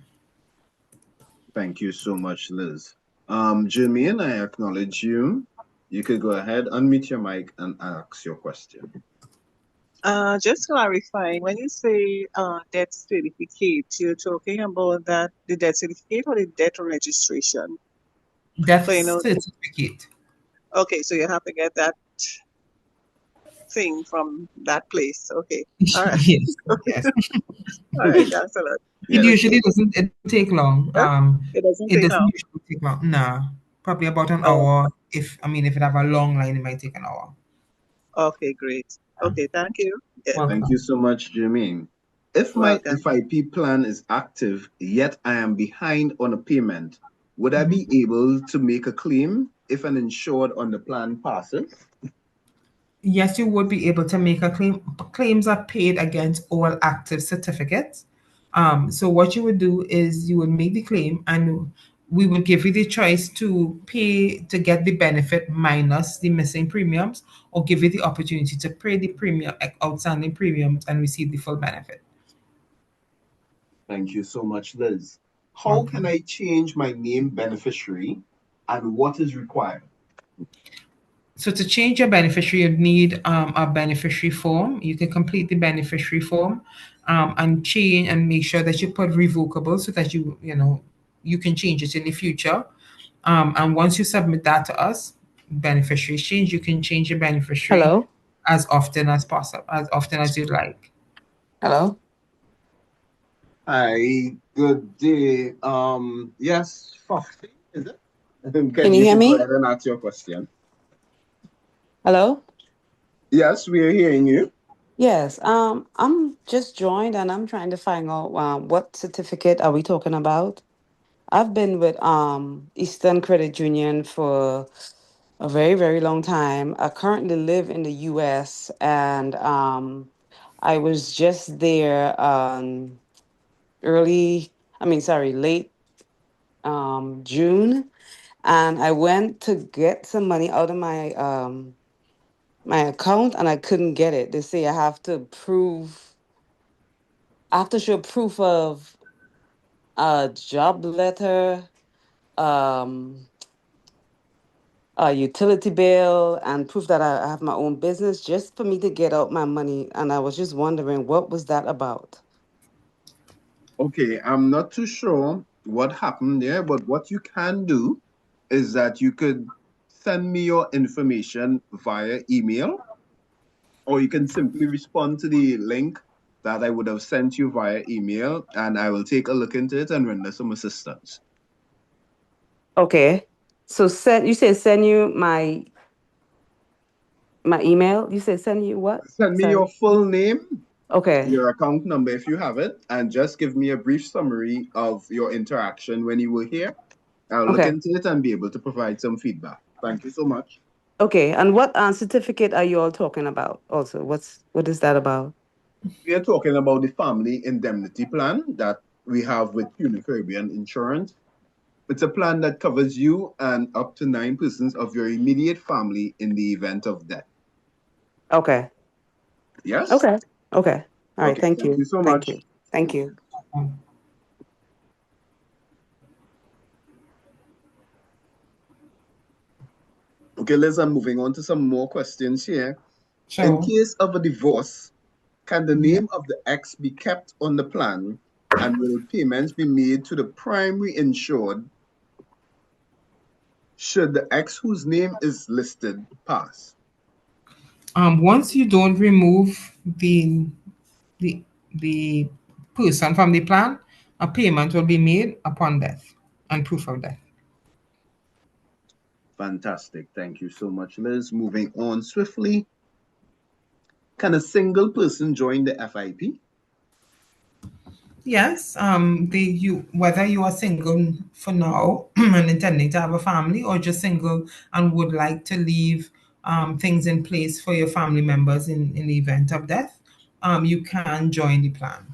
Thank you so much, Liz. Jermaine, I acknowledge you. You could go ahead, unmute your mic and ask your question. Just clarifying, when you say death certificate, you're talking about that the death certificate or the death registration? Death certificate. Okay, so you have to get that thing from that place. Okay. All right. Yes. Yes. All right, that's a lot. It usually doesn't take long. It doesn't It take doesn't long. usually take long. Nah, probably about an hour. If it have a long line, it might take an hour. Okay, great. Okay, thank you. Yeah. Thank you so much, Jermaine. If my FIP plan is active, yet I am behind on a payment, would I be able to make a claim if an insured on the plan passes? Yes, you would be able to make a claim. Claims are paid against all active certificates. So what you would do is you would make the claim, and we would give you the choice to pay to get the benefit minus the missing premiums, or give you the opportunity to pay the outstanding premiums and receive the full benefit. Thank you so much, Liz. How can I change my name beneficiary, and what is required? So to change your beneficiary, you need a beneficiary form. You can complete the beneficiary form and change and make sure that you put revocable so that you can change it in the future. And once you submit that to us, beneficiary change, you can change your beneficiary as often as possible, as often as you'd like. Hello? Hi, good day. Yes, Foxy, is it? Can you hear me? Go ahead and ask your question. Hello? Yes, we are hearing you. Yes. I'm just joined and I'm trying to find out what certificate are we talking about? I've been with Eastern Credit Union for a very, very long time. I currently live in the US, and I was just there late June, and I went to get some money out of my account, and I couldn't get it. They say I have to show proof of a job letter, um, a utility bill, and proof that I have my own business just for me to get out my money. And I was just wondering, what was that about? Okay, I'm not too sure what happened there, but what you can do is that you could send me your information via email, or you can simply respond to the link that I would have sent you via email, and I will take a look into it and render some assistance. Okay. So send you my email. You said send you what? Send me Sorry. your full name, Okay. your account number if you have it, and just give me a brief summary of your interaction when you were here. I'll look Okay. into it and be able to provide some feedback. Thank you so much. Okay. And what certificate are you all talking about? Also, what is that about? We are talking about the family indemnity plan that we have with Pune Caribbean Insurance. It's a plan that covers you and up to 9 persons of your immediate family in the event of death. Okay. Yes? Okay. Okay. All right. Okay, Thank thank you. you so Thank much. you. Thank you. Okay, Liz, I'm moving on to some more questions here. In So, case of a divorce, can the name of the ex be kept on the plan and will payments be made to the primary insured should the ex whose name is listed pass? once you don't remove the the person from the plan, a payment will be made upon death and proof of death. Fantastic. Thank you so much, Liz. Moving on swiftly. Can a single person join the FIP? Yes, whether you are single for now and intending to have a family, or just single and would like to leave things in place for your family members in the event of death, you can join the plan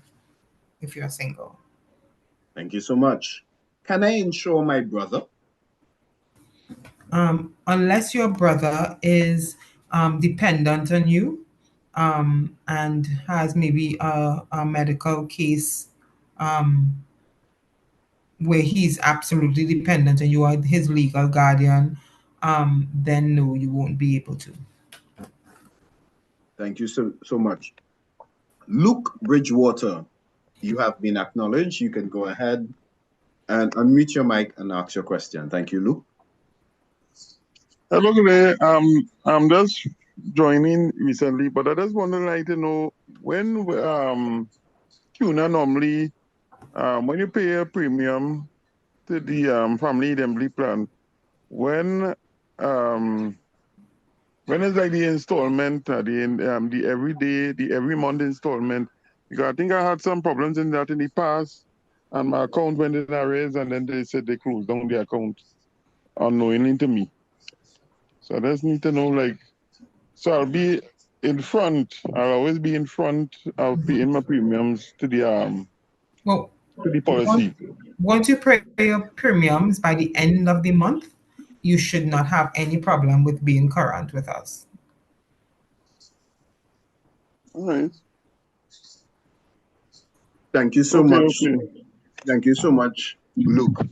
if you're single. Thank you so much. Can I insure my brother? Unless your brother is dependent on you and has maybe a medical case where he's absolutely dependent and you are his legal guardian, then no, you won't be able to. Thank you so much. Luke Bridgewater, you have been acknowledged. You can go ahead and unmute your mic and ask your question. Thank you, Luke. Hello, today. I'm just joining recently, but I just want to like to know when CUNA normally when you pay a premium to the family indemnity plan, when is like the installment, the every month installment? Because I think I had some problems in that in the past, and my account went in arrears, and then they said they closed down the account unknowingly to me. So I just need to know, like, so I'll be in front. I'll always be in front of paying my premiums to Well, the policy. once you pay your premiums by the end of the month, you should not have any problem with being current with us. All right. Thank you so much. Thank you so much, Luke.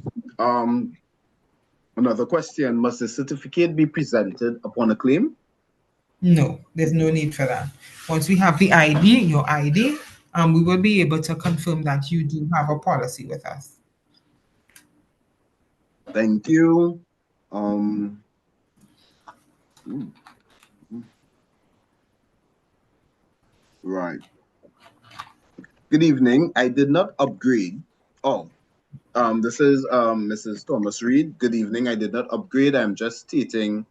Another question, must the certificate be presented upon a claim? No, there's no need for that. Once we have the ID, your ID, we will be able to confirm that you do have a policy with us. Thank you. Right. Good evening. I did not upgrade. Oh, this is Mrs. Thomas Reed. Good evening. I did not upgrade. I'm just stating,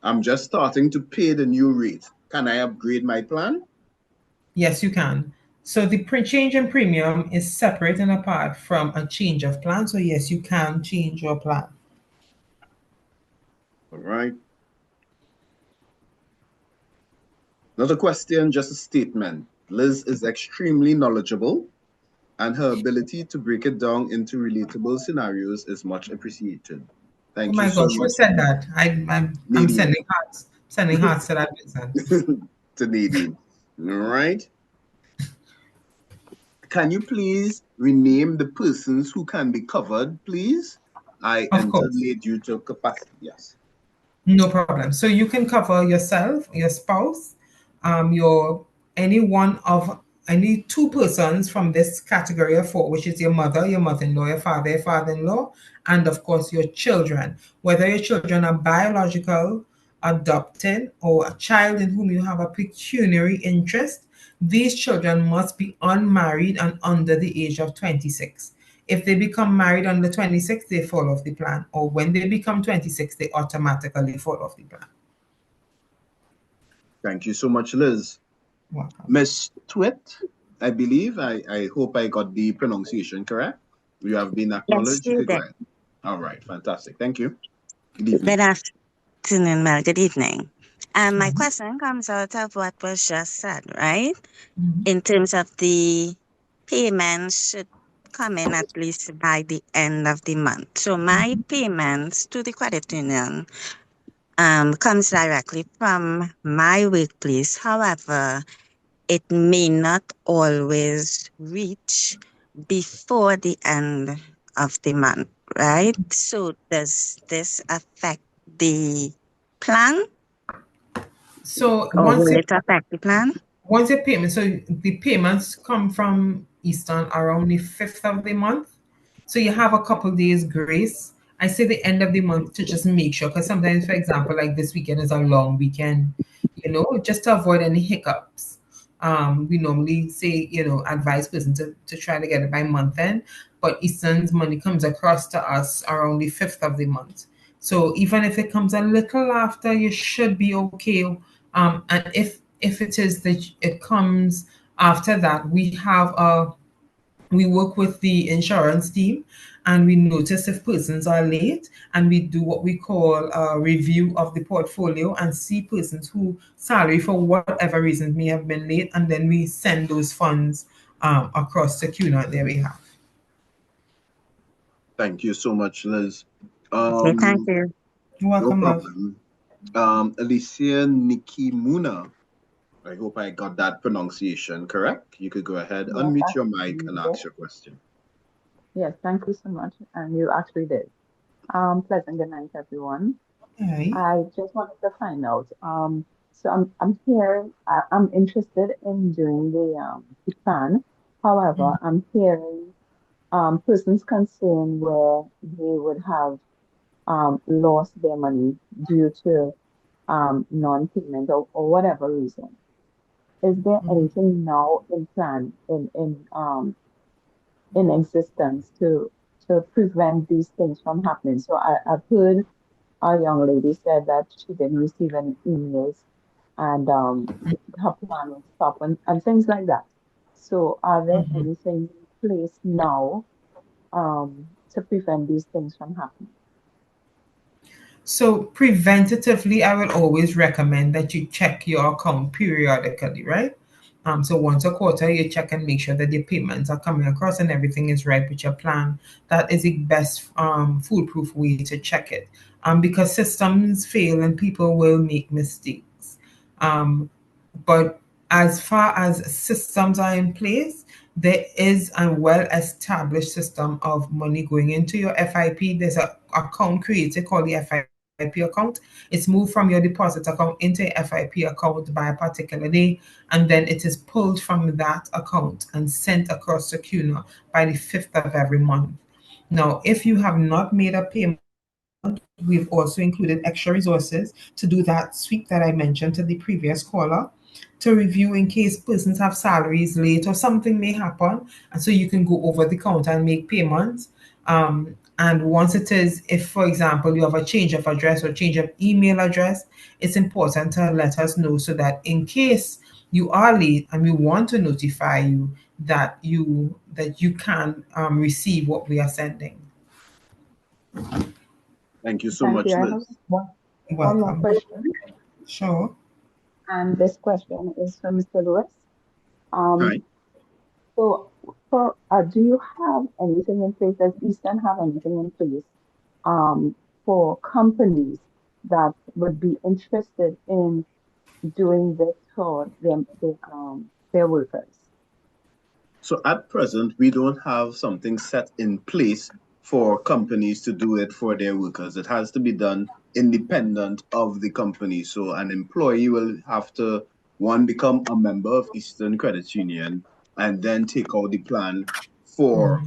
I'm just starting to pay the new rate. Can I upgrade my plan? Yes, you can. So the change in premium is separate and apart from a change of plan. So yes, you can change your plan. All right. Another question, just a statement. Liz is extremely knowledgeable, and her ability to break it down into relatable scenarios is much appreciated. Oh Thank you my so gosh, who much, said that? I'm Nadine. sending hearts to that person. To Nadine. All right. Can you please rename the persons who can be covered, please? I Of entered course. late due to capacity. Yes. No problem. So you can cover yourself, your spouse, your any two persons from this category of four, which is your mother-in-law, your father-in-law, and of course your children. Whether your children are biological, adopted, or a child in whom you have a pecuniary interest, these children must be unmarried and under the age of 26. If they become married under 26, they fall off the plan. Or when they become 26, they automatically fall off the plan. Thank you so much, Liz. Welcome. Miss Twit, I believe, I hope I got the pronunciation correct. You have been acknowledged. Yes, You you could go did. ahead. All right, fantastic. Thank you. Good evening. Good afternoon, well, good evening. My question comes out of what was just said, right? In terms of the payments should come in at least by the end of the month. So my payments to the credit union comes directly from my workplace. However, it may not always reach before the end of the month, right? So does this affect the plan? So Or will it affect the plan? once your payment, so the payments come from Eastern around the 5th of the month. So you have a couple days grace. I say the end of the month to just make sure, because sometimes, for example, like this weekend is a long weekend, just to avoid any hiccups. We normally say, advise person to try to get it by month end, but Eastern's money comes across to us around the 5th of the month. So even if it comes a little after, you should be okay. And if it is that it comes after that, we work with the insurance team and we notice if persons are late, and we do what we call a review of the portfolio and see persons who salary for whatever reason may have been late, and then we send those funds across to CUNA on their behalf. Thank you so much, Liz. Okay, thank you. You're No welcome, love. problem. Alicia Nikimuna. I hope I got that pronunciation correct. You could go ahead, Yes, unmute your actually mic, you and did. ask your question. Yes, thank you so much. And you actually did. Pleasant good night, everyone. Hi. I just wanted to find out. So I'm here. I'm interested in doing the plan. However, I'm hearing persons concerned where they would have lost their money due to non-payment or whatever reason. Is there anything now in plan in existence to prevent these things from happening? So I've heard a young lady said that she didn't receive any emails and her plan was stopped and things like that. So are there anything in place now to prevent these things from happening? So preventatively, I would always recommend that you check your account periodically, right? So once a quarter, you check and make sure that the payments are coming across and everything is right with your plan. That is the best foolproof way to check it. Because systems fail and people will make mistakes. But as far as systems are in place, there is a well-established system of money going into your FIP. There's an account created called the FIP account. It's moved from your deposit account into your FIP account by a particular day, and then it is pulled from that account and sent across to CUNA by the 5th of every month. Now, if you have not made a payment, we've also included extra resources to do that sweep that I mentioned to the previous caller, to review in case persons have salaries late or something may happen. And so you can go over the counter and make payments. And once it is, if, for example, you have a change of address or change of email address, it's important to let us know so that in case you are late and we want to notify you that you can receive what we are sending. Thank you so Thank much, you. I have Liz. one more Welcome. question, Sure. and this question is from Mr. Lewis. Um, Hi. so, do you have anything in place? Does Eastern have anything in place for companies that would be interested in doing this for their workers? So at present, we don't have something set in place for companies to do it for their workers. It has to be done independent of the company. So an employee will have to, one, become a member of Eastern Credit Union and then take out the plan for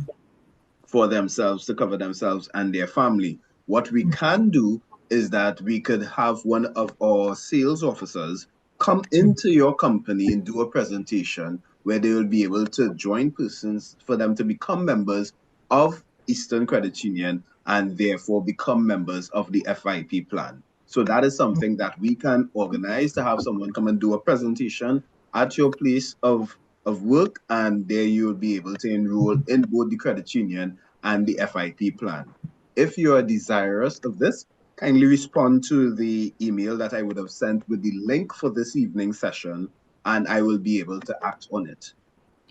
for themselves to cover themselves and their family. What we can do is that we could have one of our sales officers come into your company and do a presentation where they will be able to join persons for them to become members of Eastern Credit Union and therefore become members of the FIP plan. So that is something that we can organize to have someone come and do a presentation at your place of work, and there you will be able to enroll in both the credit union and the FIP plan. If you are desirous of this, kindly respond to the email that I would have sent with the link for this evening's session, and I will be able to act on it.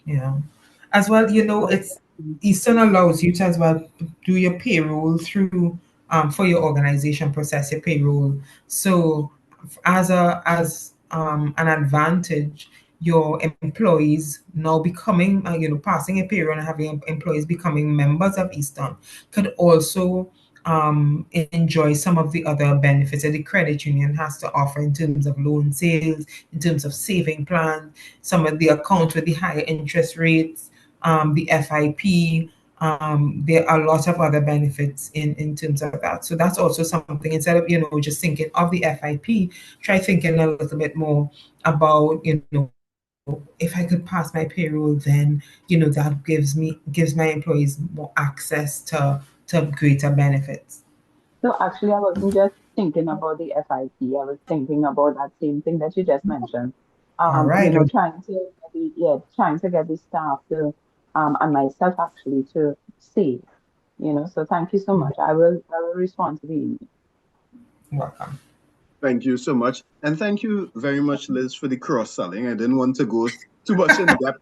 Yeah. As well, it's Eastern allows you to as well do your payroll through for your organization, process your payroll. So as an advantage, your employees now becoming passing a payroll and having employees becoming members of Eastern could also enjoy some of the other benefits that the credit union has to offer in terms of loan sales, in terms of saving plans, some of the accounts with the higher interest rates, the FIP. There are a lot of other benefits in terms of that. So that's also something, instead of, just thinking of the FIP, try thinking a little bit more about, if I could pass my payroll, then, that gives my employees more access to greater benefits. So actually, I wasn't just thinking about the FIP. I was thinking about that same thing that you just mentioned. All right. Trying to get the staff to, and myself actually to save. So thank you so much. I will respond to the email. Welcome. Thank you so much. And thank you very much, Liz, for the cross-selling. I didn't want to go too much in depth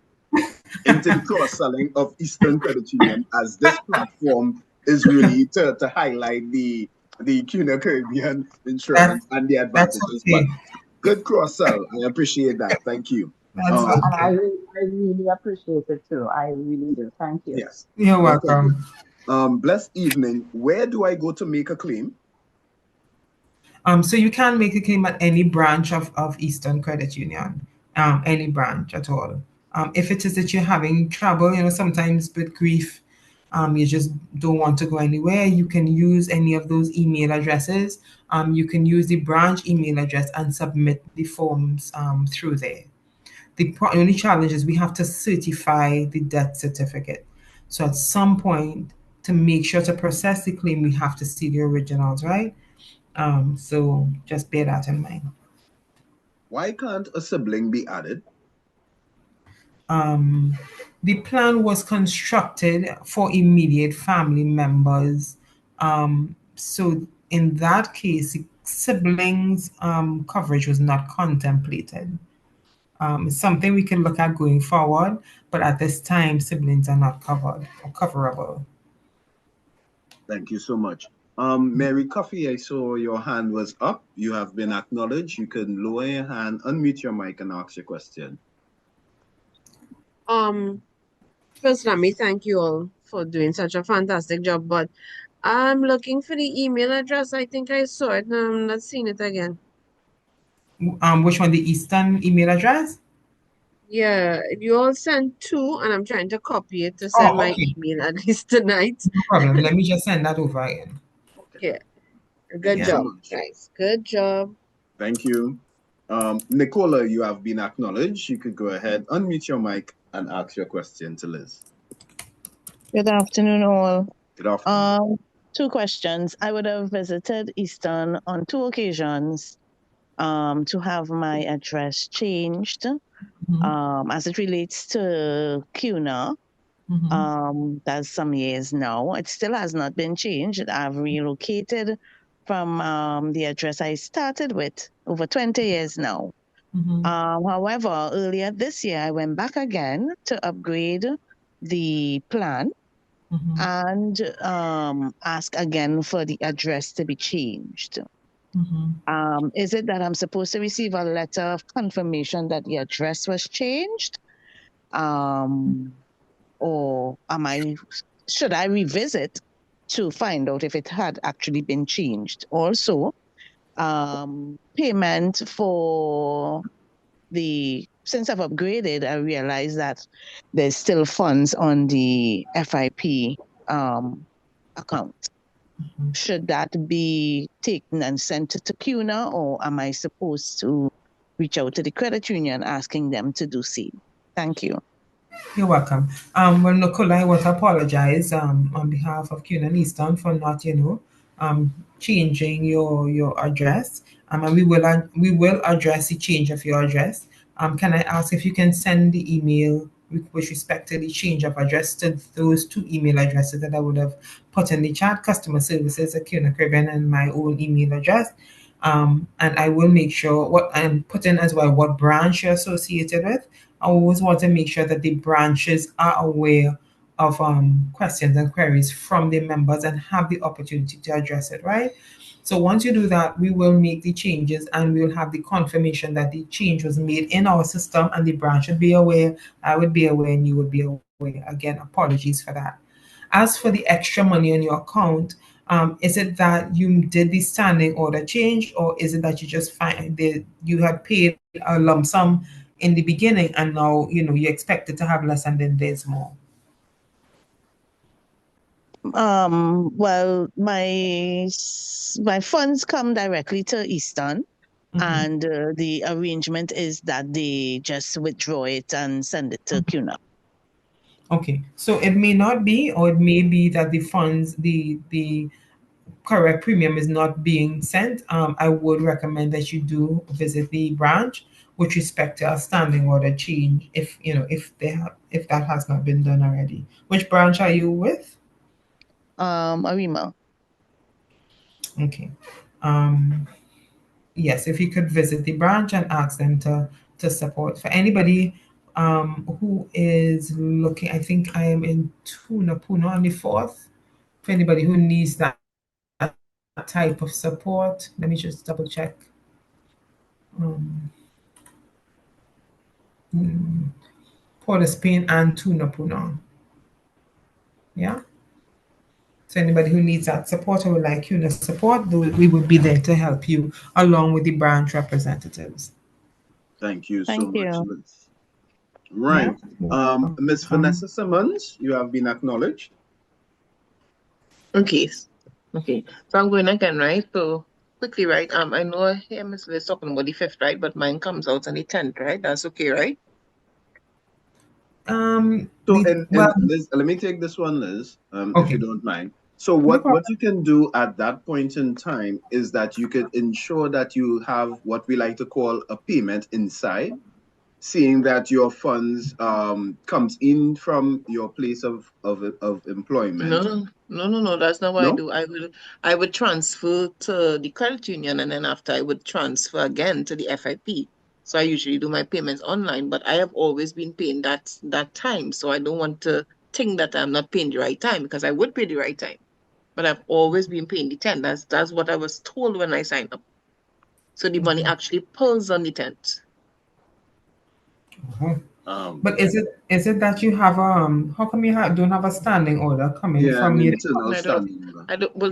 into the cross-selling of Eastern Credit Union, as this platform is really to highlight the CUNA Caribbean insurance and the That's advantages. okay. But good cross-sell. I appreciate that. Thank you. That's And okay. I really appreciate it too. I really do. Thank you. Yes. You're Well, thank welcome. you. Blessed evening. Where do I go to make a claim? So you can make a claim at any branch of Eastern Credit Union, any branch at all. If it is that you're having trouble, sometimes with grief, you just don't want to go anywhere, you can use any of those email addresses. You can use the branch email address and submit the forms through there. The only challenge is we have to certify the death certificate. So at some point, to make sure to process the claim, we have to see the originals, right? So just bear that in mind. Why can't a sibling be added? The plan was constructed for immediate family members. So in that case, siblings coverage was not contemplated. It's something we can look at going forward, but at this time, siblings are not covered or coverable. Thank you so much. Mary Coffee, I saw your hand was up. You have been acknowledged. You can lower your hand, unmute your mic, and ask your question. First, let me thank you all for doing such a fantastic job. But I'm looking for the email address. I think I saw it. No, I'm not seeing it again. Which one? The Eastern email address? Yeah, you all sent two, and I'm trying to copy it to send my Okay. email at least tonight. No problem. Let me just send that over again. Yeah, Thank good you so job, much. guys. Good job. Thank you. Nicola, you have been acknowledged. You could go ahead, unmute your mic, and ask your question to Liz. Good afternoon, all. Good afternoon. Two questions. I would have visited Eastern on two occasions to have my address changed. As it relates to CUNA, that's some years now. It still has not been changed. I've relocated from the address I started with over 20 years now. However, earlier this year, I went back again to upgrade the plan and ask again for the address to be changed. Is it that I'm supposed to receive a letter of confirmation that the address was changed? Or should I revisit to find out if it had actually been changed? Also, payment for since I've upgraded, I realized that there's still funds on the FIP account. Should that be taken and sent to CUNA, or am I supposed to reach out to the credit union asking them to do same? Thank you. You're welcome. Well, Nicola, I want to apologize on behalf of CUNA and Eastern for not, changing your address. And we will address the change of your address. Can I ask if you can send the email with respect to the change of address to those two email addresses that I would have put in the chat, customer services at CUNA Caribbean and my own email address. And I will make sure what I'm putting as well, what branch you're associated with. I always want to make sure that the branches are aware of questions and queries from their members and have the opportunity to address it, right? So once you do that, we will make the changes and we'll have the confirmation that the change was made in our system and the branch would be aware, I would be aware, and you would be aware. Again, apologies for that. As for the extra money on your account, is it that you did the standing order change, or is it that you just find that you had paid a lump sum in the beginning and now you expected to have less and then there's more? Well, my funds come directly to Eastern, and the arrangement is that they just withdraw it and send it to CUNA. Okay, so it may not be, or it may be that the funds, the correct premium is not being sent. I would recommend that you do visit the branch with respect to a standing order change if that has not been done already. Which branch are you with? Arima. Okay. Yes, if you could visit the branch and ask them to support. For anybody who is looking, I think I am in Tunapuna on the 4th. For anybody who needs that type of support, let me just double check. Port of Spain and Tunapuna. Yeah. So anybody who needs that support or would like CUNA support, we would be there to help you along with the branch representatives. Thank you Thank so you. much, Liz. Right. Ms. Vanessa Simmons, you have been acknowledged. Okay. So I'm going again, right? So quickly, right? I know I hear Ms. Liz talking about the 5th, right? But mine comes out on the 10th, right? That's okay, right? Liz, let me take this one, Liz, if you don't mind. So what you can do at that point in time is that you could ensure that you have what we like to call a payment inside, seeing that your funds comes in from your place of employment. No. That's not what I do. I would transfer to the credit union, and then after I would transfer again to the FIP. So I usually do my payments online, but I have always been paying that time. So I don't want to think that I'm not paying the right time, because I would pay the right time. But I've always been paying the 10th. That's what I was told when I signed up. So the money actually pulls on the 10th. But is it that you have how come you don't have a standing order coming from you? I don't. Well,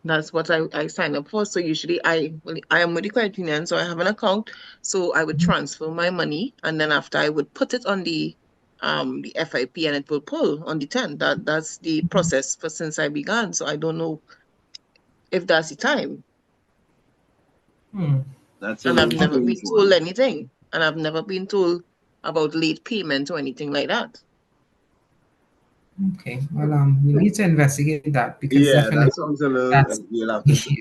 that's what I signed up for. So usually I am with the credit union, so I have an account. So I would transfer my money, and then after I would put it on the FIP, and it will pull on the 10th. That's the process for since I began. So I don't know if that's the time. That's and I've never been told anything, and I've never been told about late payment or anything like that. Okay, well, we need to investigate that, because definitely that sounds a little. You'll have to.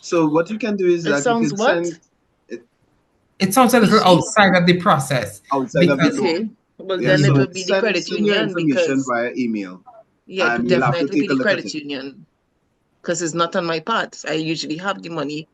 So what you can do is it that sounds you can what? send. It sounds a little outside of the process. Outside of the because, law. Okay, well Yeah, then it so would be the credit send your union information because via email, yeah, it and would we'll have to definitely be take a the look at credit it. union because it's not on my part. I usually have the money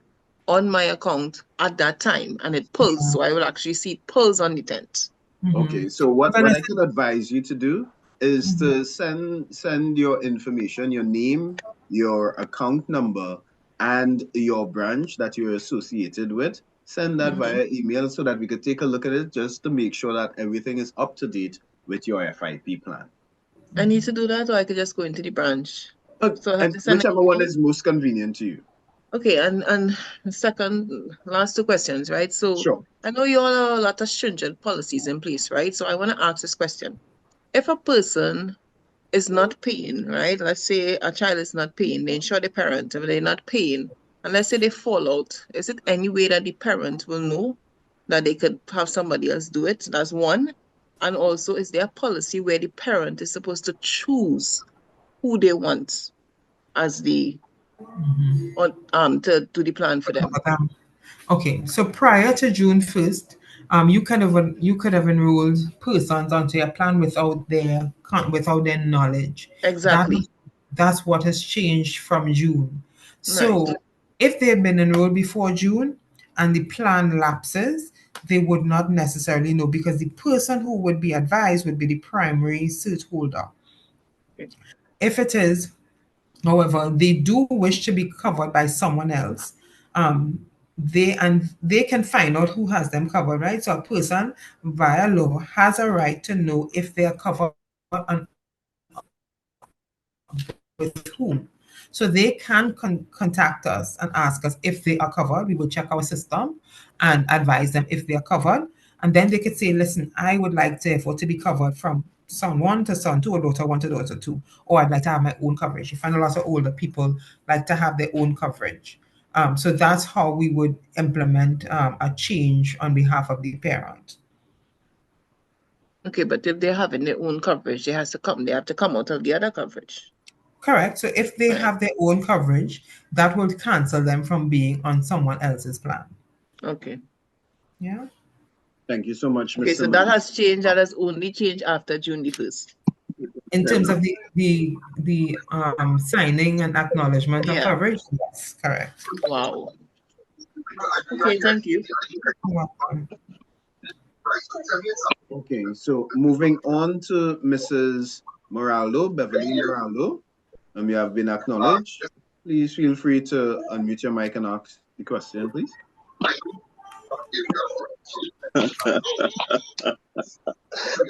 on my account at that time and it pulls. So I will actually see it pulls on the 10th. Okay, so what I could advise you to do is to send your information, your name, your account number, and your branch that you're associated with. Send that via email so that we could take a look at it just to make sure that everything is up to date with your FIP plan. I need to do that or I could just go into the branch. So I have And to send an whichever one email? is most convenient to you. Okay, and second, last two questions, right? So Sure. I know you all have a lot of stringent policies in place, right? So I want to ask this question. If a person is not paying, right? Let's say a child is not paying, they insure the parent, if they're not paying, and let's say they fall out, is it any way that the parent will know that they could have somebody else do it? That's one. And also, is there a policy where the parent is supposed to choose who they want as the to do the plan for them? Okay, so prior to June 1st, you could have enrolled persons onto your plan without their knowledge. Exactly. That's what has changed from June. Right. So if they've been enrolled before June and the plan lapses, they would not necessarily know because the person who would be advised would be the primary cert holder. Okay. If it is, however, they do wish to be covered by someone else, they can find out who has them covered, right? So a person via law has a right to know if they are covered and with whom. So they can contact us and ask us if they are covered. We will check our system and advise them if they are covered. And then they could say, listen, I would like therefore to be covered from son one to son two or daughter one to daughter two, or I'd like to have my own coverage. You find a lot of older people like to have their own coverage. So that's how we would implement a change on behalf of the parent. Okay, but if they're having their own coverage, they have to come out of the other coverage. Correct. So if they have their own coverage, that will cancel them from being on someone else's plan. Okay. Yeah. Thank you so much, Okay, Mr. so that has changed. That has only changed after June the 1st. In terms of the signing and acknowledgement of coverage, yes, correct. Wow. Okay, thank you. You're welcome. Okay, so moving on to Mrs. Moraldo, Beverly Moraldo. You have been acknowledged. Please feel free to unmute your mic and ask the question, please.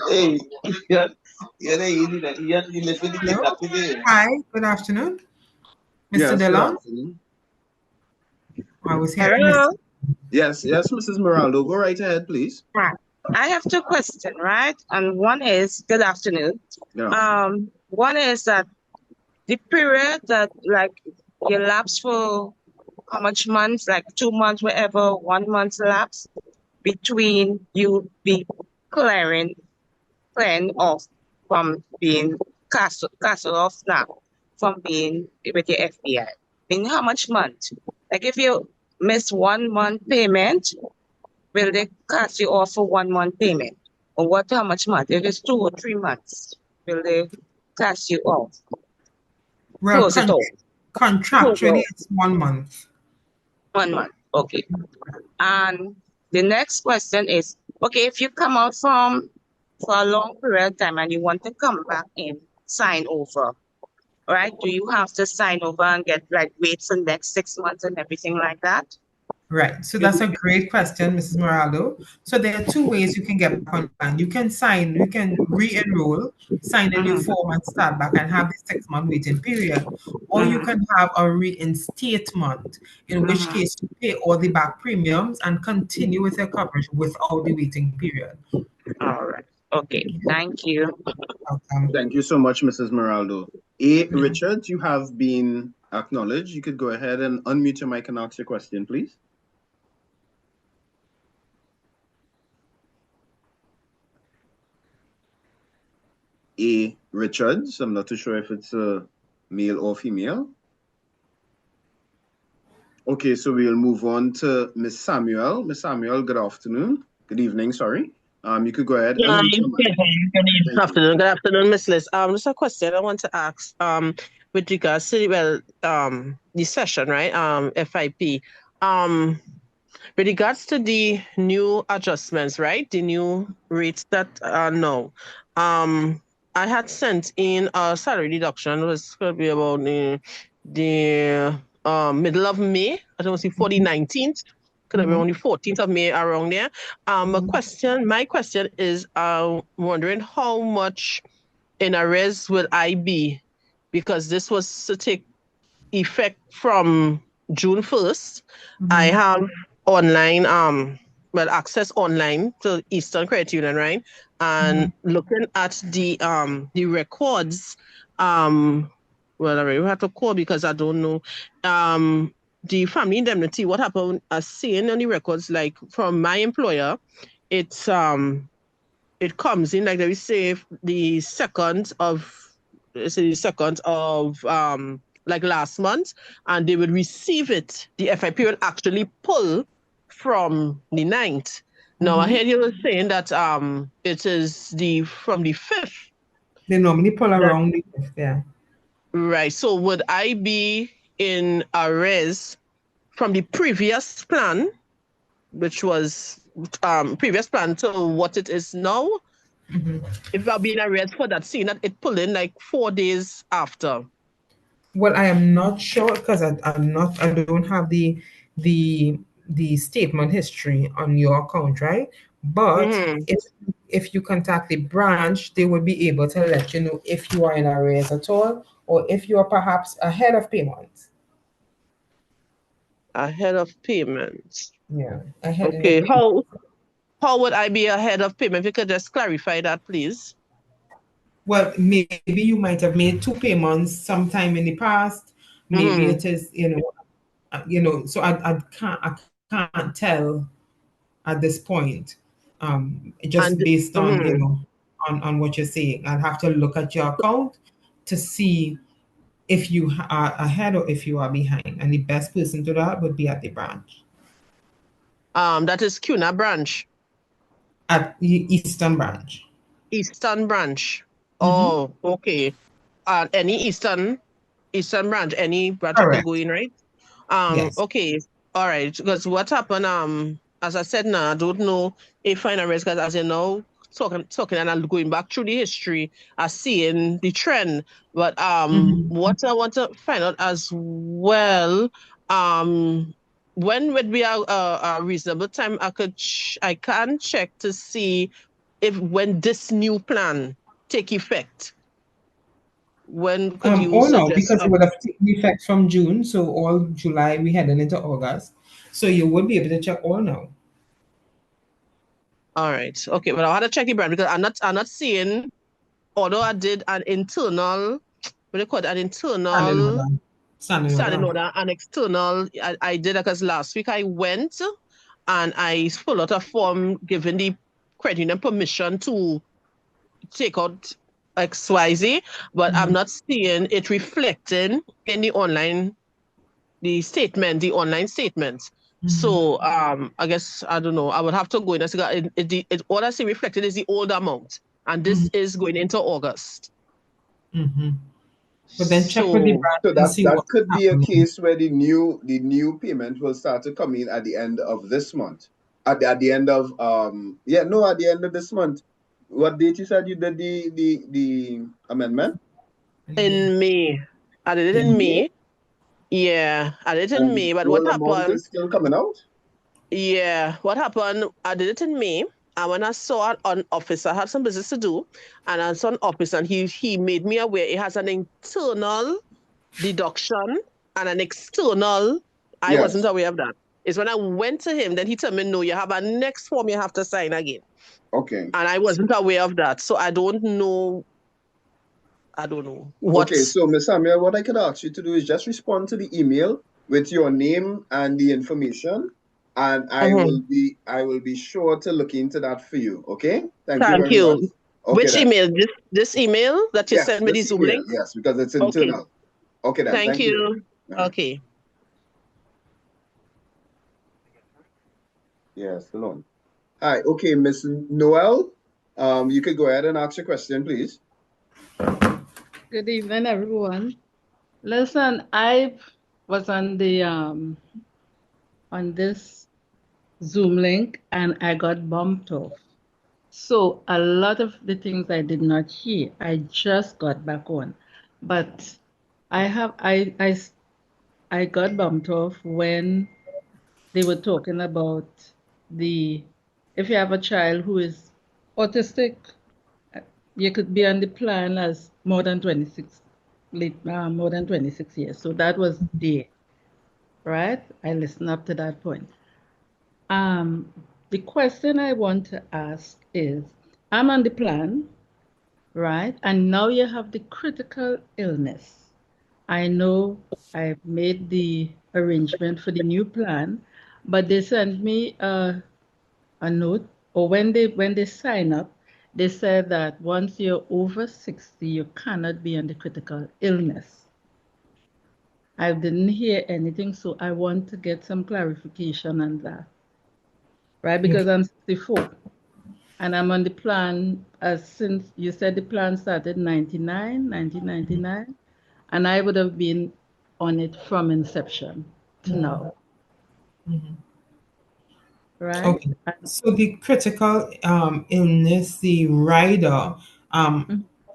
Hey, hi, good afternoon. Mr. Yes, good DeLong? afternoon. I was here. Hello? Yes, Mrs. Moraldo, go right ahead, please. Right. I have two questions, right? And one is, good afternoon. Yeah. One is that the period that like you lapse for how much months, like 2 months, whatever, 1 month lapse between you be clearing off from being castle off now, from being with your FBI. In how much month? Like if you miss 1 month payment, will they cast you off for 1 month payment? Or what, how much month? If it's 2 or 3 months, will they cast you off? Well, Close it off. contractually, it's 1 month. 1 month, okay. And the next question is, okay, if you come out for a long period of time and you want to come back in, sign over, right? Do you have to sign over and get like wait for the next 6 months and everything like that? Right. So that's a great question, Mrs. Moraldo. So there are two ways you can get back online. You can re-enroll, sign a new form and start back and have the 6-month waiting period. Or you can have a reinstatement, in which case you pay all the back premiums and continue with your coverage without the waiting period. All right. Okay. Thank you. Welcome. Thank you so much, Mrs. Moraldo. Richard, you have been acknowledged. You could go ahead and unmute your mic and ask your question, please. Richards, I'm not too sure if it's a male or female. Okay, so we'll move on to Miss Samuel. Miss Samuel, good afternoon. Good evening, sorry. You could go ahead and Good mute your mic. afternoon. Good afternoon, Miss Liz. Just a question I want to ask. With regards to the session, right? FIP. With regards to the new adjustments, right? The new rates that are now. I had sent in a salary deduction. It was going to be about the middle of May. I don't see for the 19th. Could have been on the 14th of May, around there. My question is wondering how much in arrears will I be, because this was to take effect from June 1st. I have online access online to Eastern Credit Union, right? And looking at the records, well, I really have to call because I don't know. The family indemnity, what happened, seeing on the records, like from my employer, it's it comes in, like they say, the second of like last month, and they will receive it. The FIP will actually pull from the 9th. Now I hear you were saying that it is from the 5th. They normally pull around the 5th, yeah. Right. So would I be in arrears from the previous plan, which was previous plan to what it is now? If I'll be in arrears for that, seeing that it pulled in like 4 days after. Well, I am not sure because I don't have the statement history on your account, right? But if you contact the branch, they will be able to let you know if you are in arrears at all, or if you are perhaps ahead of payments. Ahead of payments. Yeah. Okay. How would I be ahead of payment? If you could just clarify that, please. Well, maybe you might have made 2 payments sometime in the past. Maybe it is, so I can't tell at this point, just based on, on what you're saying. I'll have to look at your account to see if you are ahead or if you are behind. And the best person to that would be at the branch. That is CUNA branch. At the Eastern branch. Eastern branch. Oh, okay. Any Eastern branch, any branch I could go in, right? Yes. Okay. All right. Because what happened, as I said now, I don't know if I arrest, because as you know, talking and I'm going back through the history, I seeing the trend. But what I want to find out as well, when would be a reasonable time I can check to see when this new plan take effect? When could you no, suggest? because it would have taken effect from June, so all July we heading into August. So you would be able to check all now. All right. Okay. But I had to check the brand because I'm not seeing, although I did an internal, what do you call it? An internal standing order, an external. I did it because last week I went and I filled out a form giving the credit union permission to take out XYZ, but I'm not seeing it reflecting in the online statement. So I guess I don't know. I would have to go in and see all I see reflected is the old amount, and this is going into August. But then check with the branch so and see that what could be a case where the new payment will start to come in at the end of this month. At the end of at the end of this month. What date you said you did the amendment? In May. I did it in May. Yeah, I did it in May. But what happened? Is still coming out? Yeah, what happened? I did it in May. And when I saw an office, I had some business to do, and I saw an office, and he made me aware it has an internal deduction and an external. I wasn't aware of that. It's when I went to him, then he told me, no, you have a next form you have to sign again. Okay. And I wasn't aware of that. So I don't know. Okay, so Ms. Samuel, what I could ask you to do is just respond to the email with your name and the information, and I will be sure to look into that for you. Okay? Thank you very much. Okay, Which email? This email that you sent me the Zoom link? Yes, because it's internal. Okay then. Thank you. Okay. Yeah, still on. All right, okay, Miss Noel, you could go ahead and ask your question, please. Good evening, everyone. Listen, I was on the on this Zoom link and I got bumped off. So a lot of the things I did not hear, I just got back on. But I got bumped off when they were talking about if you have a child who is autistic, you could be on the plan as more than 26 years. So that was there, right? I listened up to that point. The question I want to ask is, I'm on the plan, right? And now you have the critical illness. I know I've made the arrangement for the new plan, but they sent me a note, or when they sign up, they said that once you're over 60, you cannot be on the critical illness. I didn't hear anything, so I want to get some clarification on that, right? Because I'm 64 and I'm on the plan since you said the plan started 1999, and I would have been on it from inception to now. Right? Okay. So the critical illness, the rider,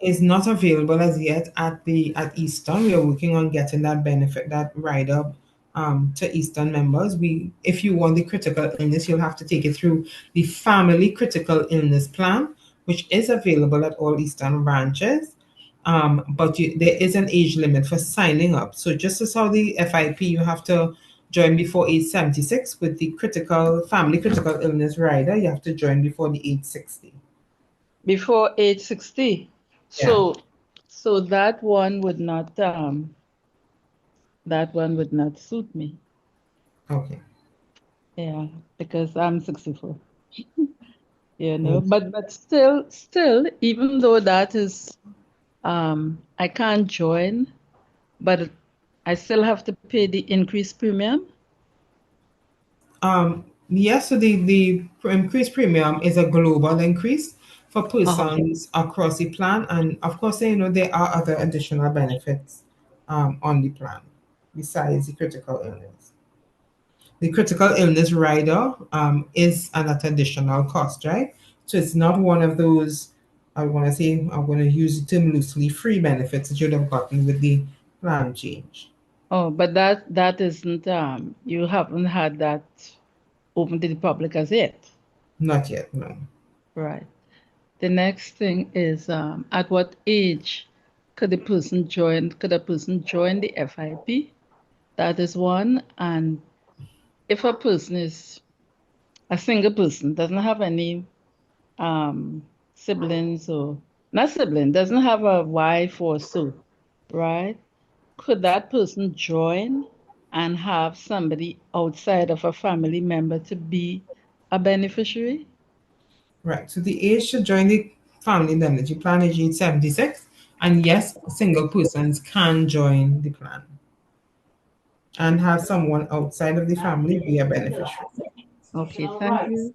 is not available as yet at Eastern. We are working on getting that benefit, that rider, to Eastern members. If you want the critical illness, you'll have to take it through the family critical illness plan, which is available at all Eastern branches. But there is an age limit for signing up. So just as how the FIP, you have to join before age 76. With the family critical illness rider, you have to join before the age 60. Before age 60. So that one would not suit me. Okay. Yeah, because I'm 64. But still, even though that is I can't join, but I still have to pay the increased premium. Yes, so the increased premium is a global increase for persons across the plan, and of course, there are other additional benefits on the plan besides the critical illness. The critical illness rider is an additional cost, right? So it's not one of those, I'm going to use the term loosely, free benefits that you'd have gotten with the plan change. Oh, but that isn't, you haven't had that open to the public as yet? Not yet, no. Right. The next thing is, at what age could a person join the FIP? That is one. And if a person is a single person, doesn't have any siblings, or not sibling, doesn't have a wife or so, right? Could that person join and have somebody outside of a family member to be a beneficiary? Right. So the age to join the family indemnity plan is age 76. And yes, single persons can join the plan and have someone outside of the family be a beneficiary. Okay, thank you.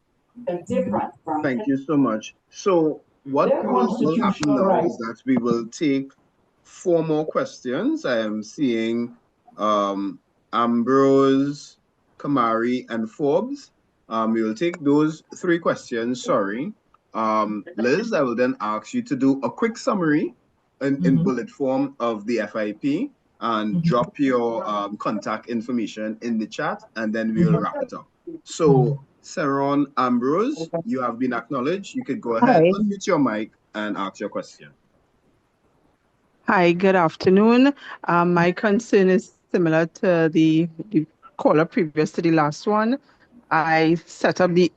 Thank you so much. So what will happen now is that we will take 4 more questions. I am seeing Ambrose, Kamari, and Forbes. We will take those 3 questions. Sorry. Liz, I will then ask you to do a quick summary in bullet form of the FIP and drop your contact information in the chat, and then we will wrap it up. So, Saron Ambrose, you have been acknowledged. You could go ahead, unmute your mic, and ask your question. Hi, good afternoon. My concern is similar to the caller previous to the last one. I set up the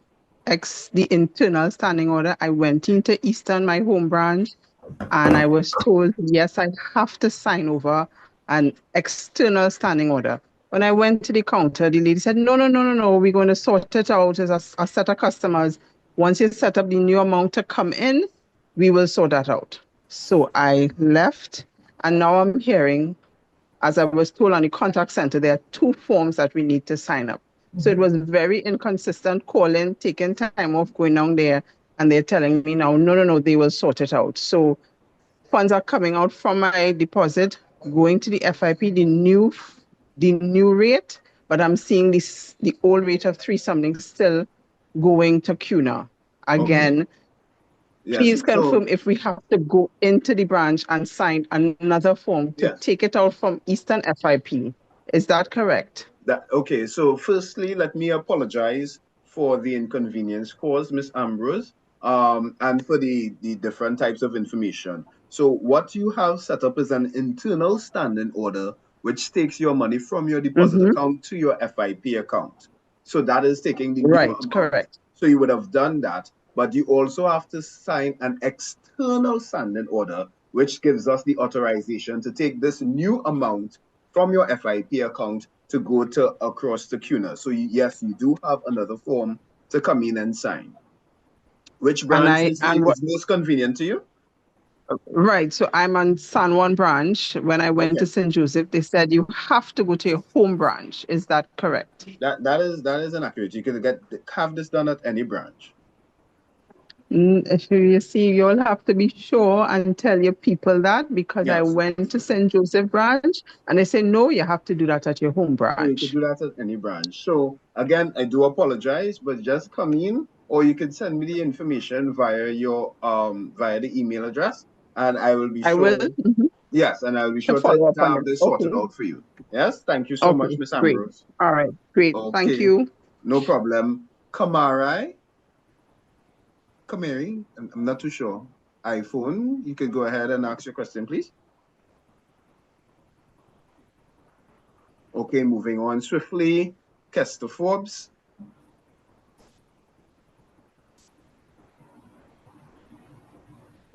internal standing order. I went into Eastern, my home branch, and I was told, yes, I have to sign over an external standing order. When I went to the counter, the lady said, no, we're going to sort it out as a set of customers. Once you set up the new amount to come in, we will sort that out. So I left, and now I'm hearing, as I was told on the contact center, there are 2 forms that we need to sign up. So it was very inconsistent calling, taking time off, going down there, and they're telling me now, no, they will sort it out. So funds are coming out from my deposit, going to the FIP, the new rate, but I'm seeing the old rate of 3 something still going to CUNA. Again, Yes. please confirm So, if we have to go into the branch and sign another form to yes. take it out from Eastern FIP. Is that correct? Okay, so firstly, let me apologize for the inconvenience caused, Miss Ambrose, and for the different types of information. So what you have set up is an internal standing order, which takes your money from your deposit account to your FIP account. So that is taking the new Right, amount. correct. So you would have done that, but you also have to sign an external standing order, which gives us the authorization to take this new amount from your FIP account to go to across to CUNA. So yes, you do have another form to come in and sign. Which branch is most convenient to you? Right. So I'm on San Juan branch. When I went to St. Joseph, they said you have to go to your home branch. Is that correct? That is inaccurate. You can have this done at any branch. If you see, you'll have to be sure and tell your people that, because I went to St. Joseph branch and they say, no, you have to do that at your home So you branch. could do that at any branch. So again, I do apologize, but just come in, or you could send me the information via your via the email address, and I will be sure. Yes, and I'll be sure to have this sorted out for you. Yes, thank you so much, Miss Ambrose. All right, great. Thank you. No problem. Kamarai? Kamari, I'm not too sure. iPhone, you could go ahead and ask your question, please. Okay, moving on swiftly. Kester Forbes.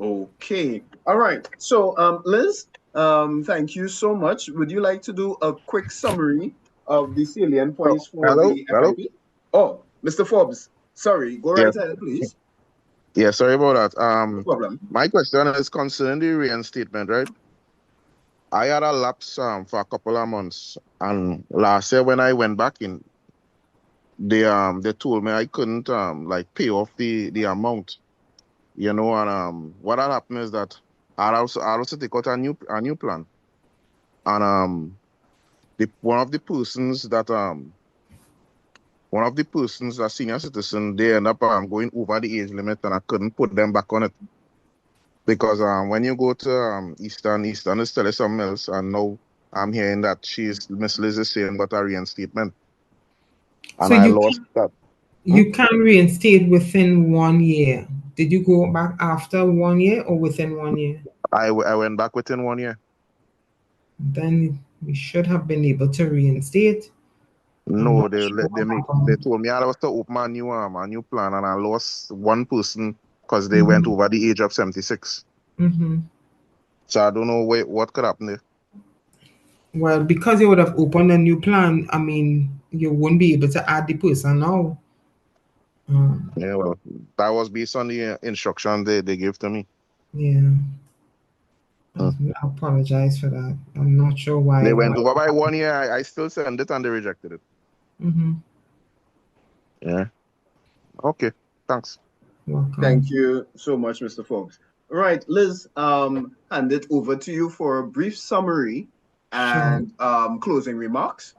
Okay, all right. So, Liz, thank you so much. Would you like to do a quick summary of the salient points for the FIP? Oh, Mr. Forbes, sorry, go right ahead, please. Yeah, sorry about that. No problem. My question is concerning the reinstatement, right? I had a lapse for a couple of months, and last year when I went back in, they told me I couldn't like pay off the amount, you know, and what had happened is that I also take out a new plan, and one of the persons that a senior citizen, they end up going over the age limit, and I couldn't put them back on it. Because when you go to Eastern is telling something else, and now I'm hearing that Miss Liz is saying about a reinstatement. And So I lost that. You can reinstate within 1 year. Did you go back after 1 year or within 1 year? I went back within 1 year. Then we should have been able to reinstate. No, they told me I was to open a new plan, and I lost one person because they went over the age of 76. So I don't know what could happen there. Well, because you would have opened a new plan, I mean, you wouldn't be able to add the person now. Yeah, well, that was based on the instruction they gave to me. Yeah. I apologize for that. I'm not sure why. They went over by 1 year. I still sent it and they rejected it. Yeah. Okay. Thanks. Welcome. Thank you so much, Mr. Forbes. All right, Liz, hand it over to you for a brief summary and closing remarks.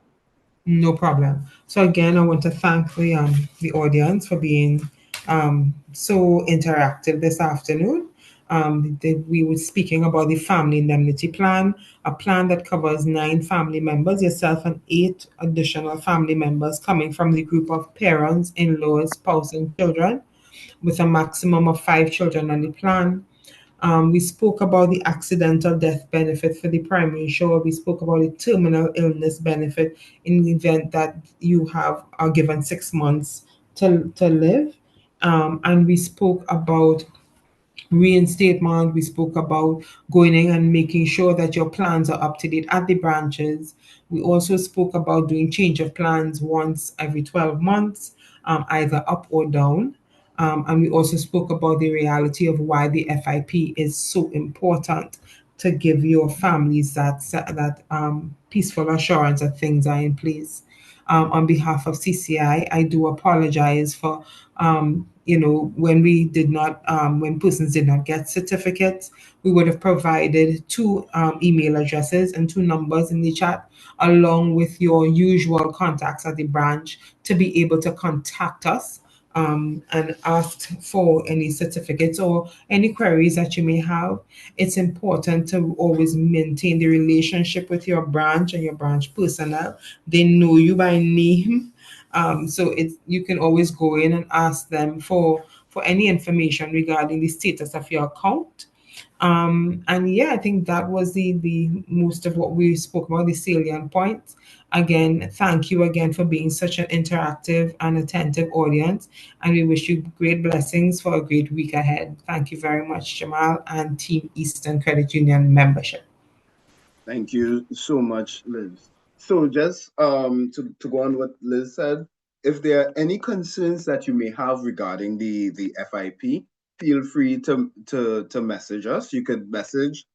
No problem. So again, I want to thank the audience for being so interactive this afternoon. We were speaking about the family indemnity plan, a plan that covers 9 family members, yourself and 8 additional family members coming from the group of parents, in-laws, spouse, and children, with a maximum of 5 children on the plan. We spoke about the accidental death benefit for the primary insurer. We spoke about the terminal illness benefit in the event that you are given 6 months to live. And we spoke about reinstatement. We spoke about going in and making sure that your plans are up to date at the branches. We also spoke about doing change of plans once every 12 months, either up or down. And we also spoke about the reality of why the FIP is so important to give your families that peaceful assurance that things are in place. on behalf of CCI. I do apologize for, when we did not, when persons did not get certificates. We would have provided 2 email addresses and 2 numbers in the chat, along with your usual contacts at the branch to be able to contact us and ask for any certificates or any queries that you may have. It's important to always maintain the relationship with your branch and your branch personnel. They know you by name. So you can always go in and ask them for any information regarding the status of your account. And yeah, I think that was the most of what we spoke about, the salient points. Again, thank you again for being such an interactive and attentive audience. And we wish you great blessings for a great week ahead. Thank you very much, Jamal and Team Eastern Credit Union membership. Thank you so much, Liz. So just to go on what Liz said, if there are any concerns that you may have regarding the FIP, feel free to message us. You could message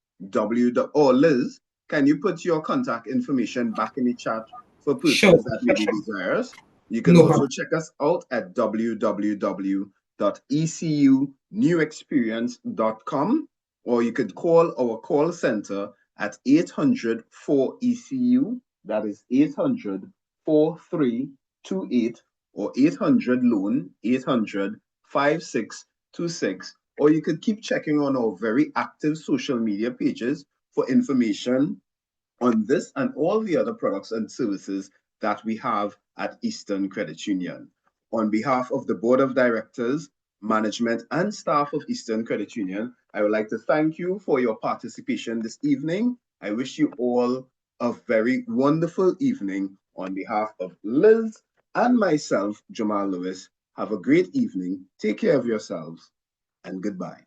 or Liz, can you put your contact information back in the chat for Sure. persons that may be desirous? You can also check us out at www.ecunewexperience.com, or you could call our call center at 800-4ECU, that is 800-4328, or 800-LOAN, 800-5626, or you could keep checking on our very active social media pages for information on this and all the other products and services that we have at Eastern Credit Union. On behalf of the Board of Directors, management, and staff of Eastern Credit Union, I would like to thank you for your participation this evening. I wish you all a very wonderful evening. On behalf of Liz and myself, Jamal Lewis, have a great evening. Take care of yourselves, and goodbye.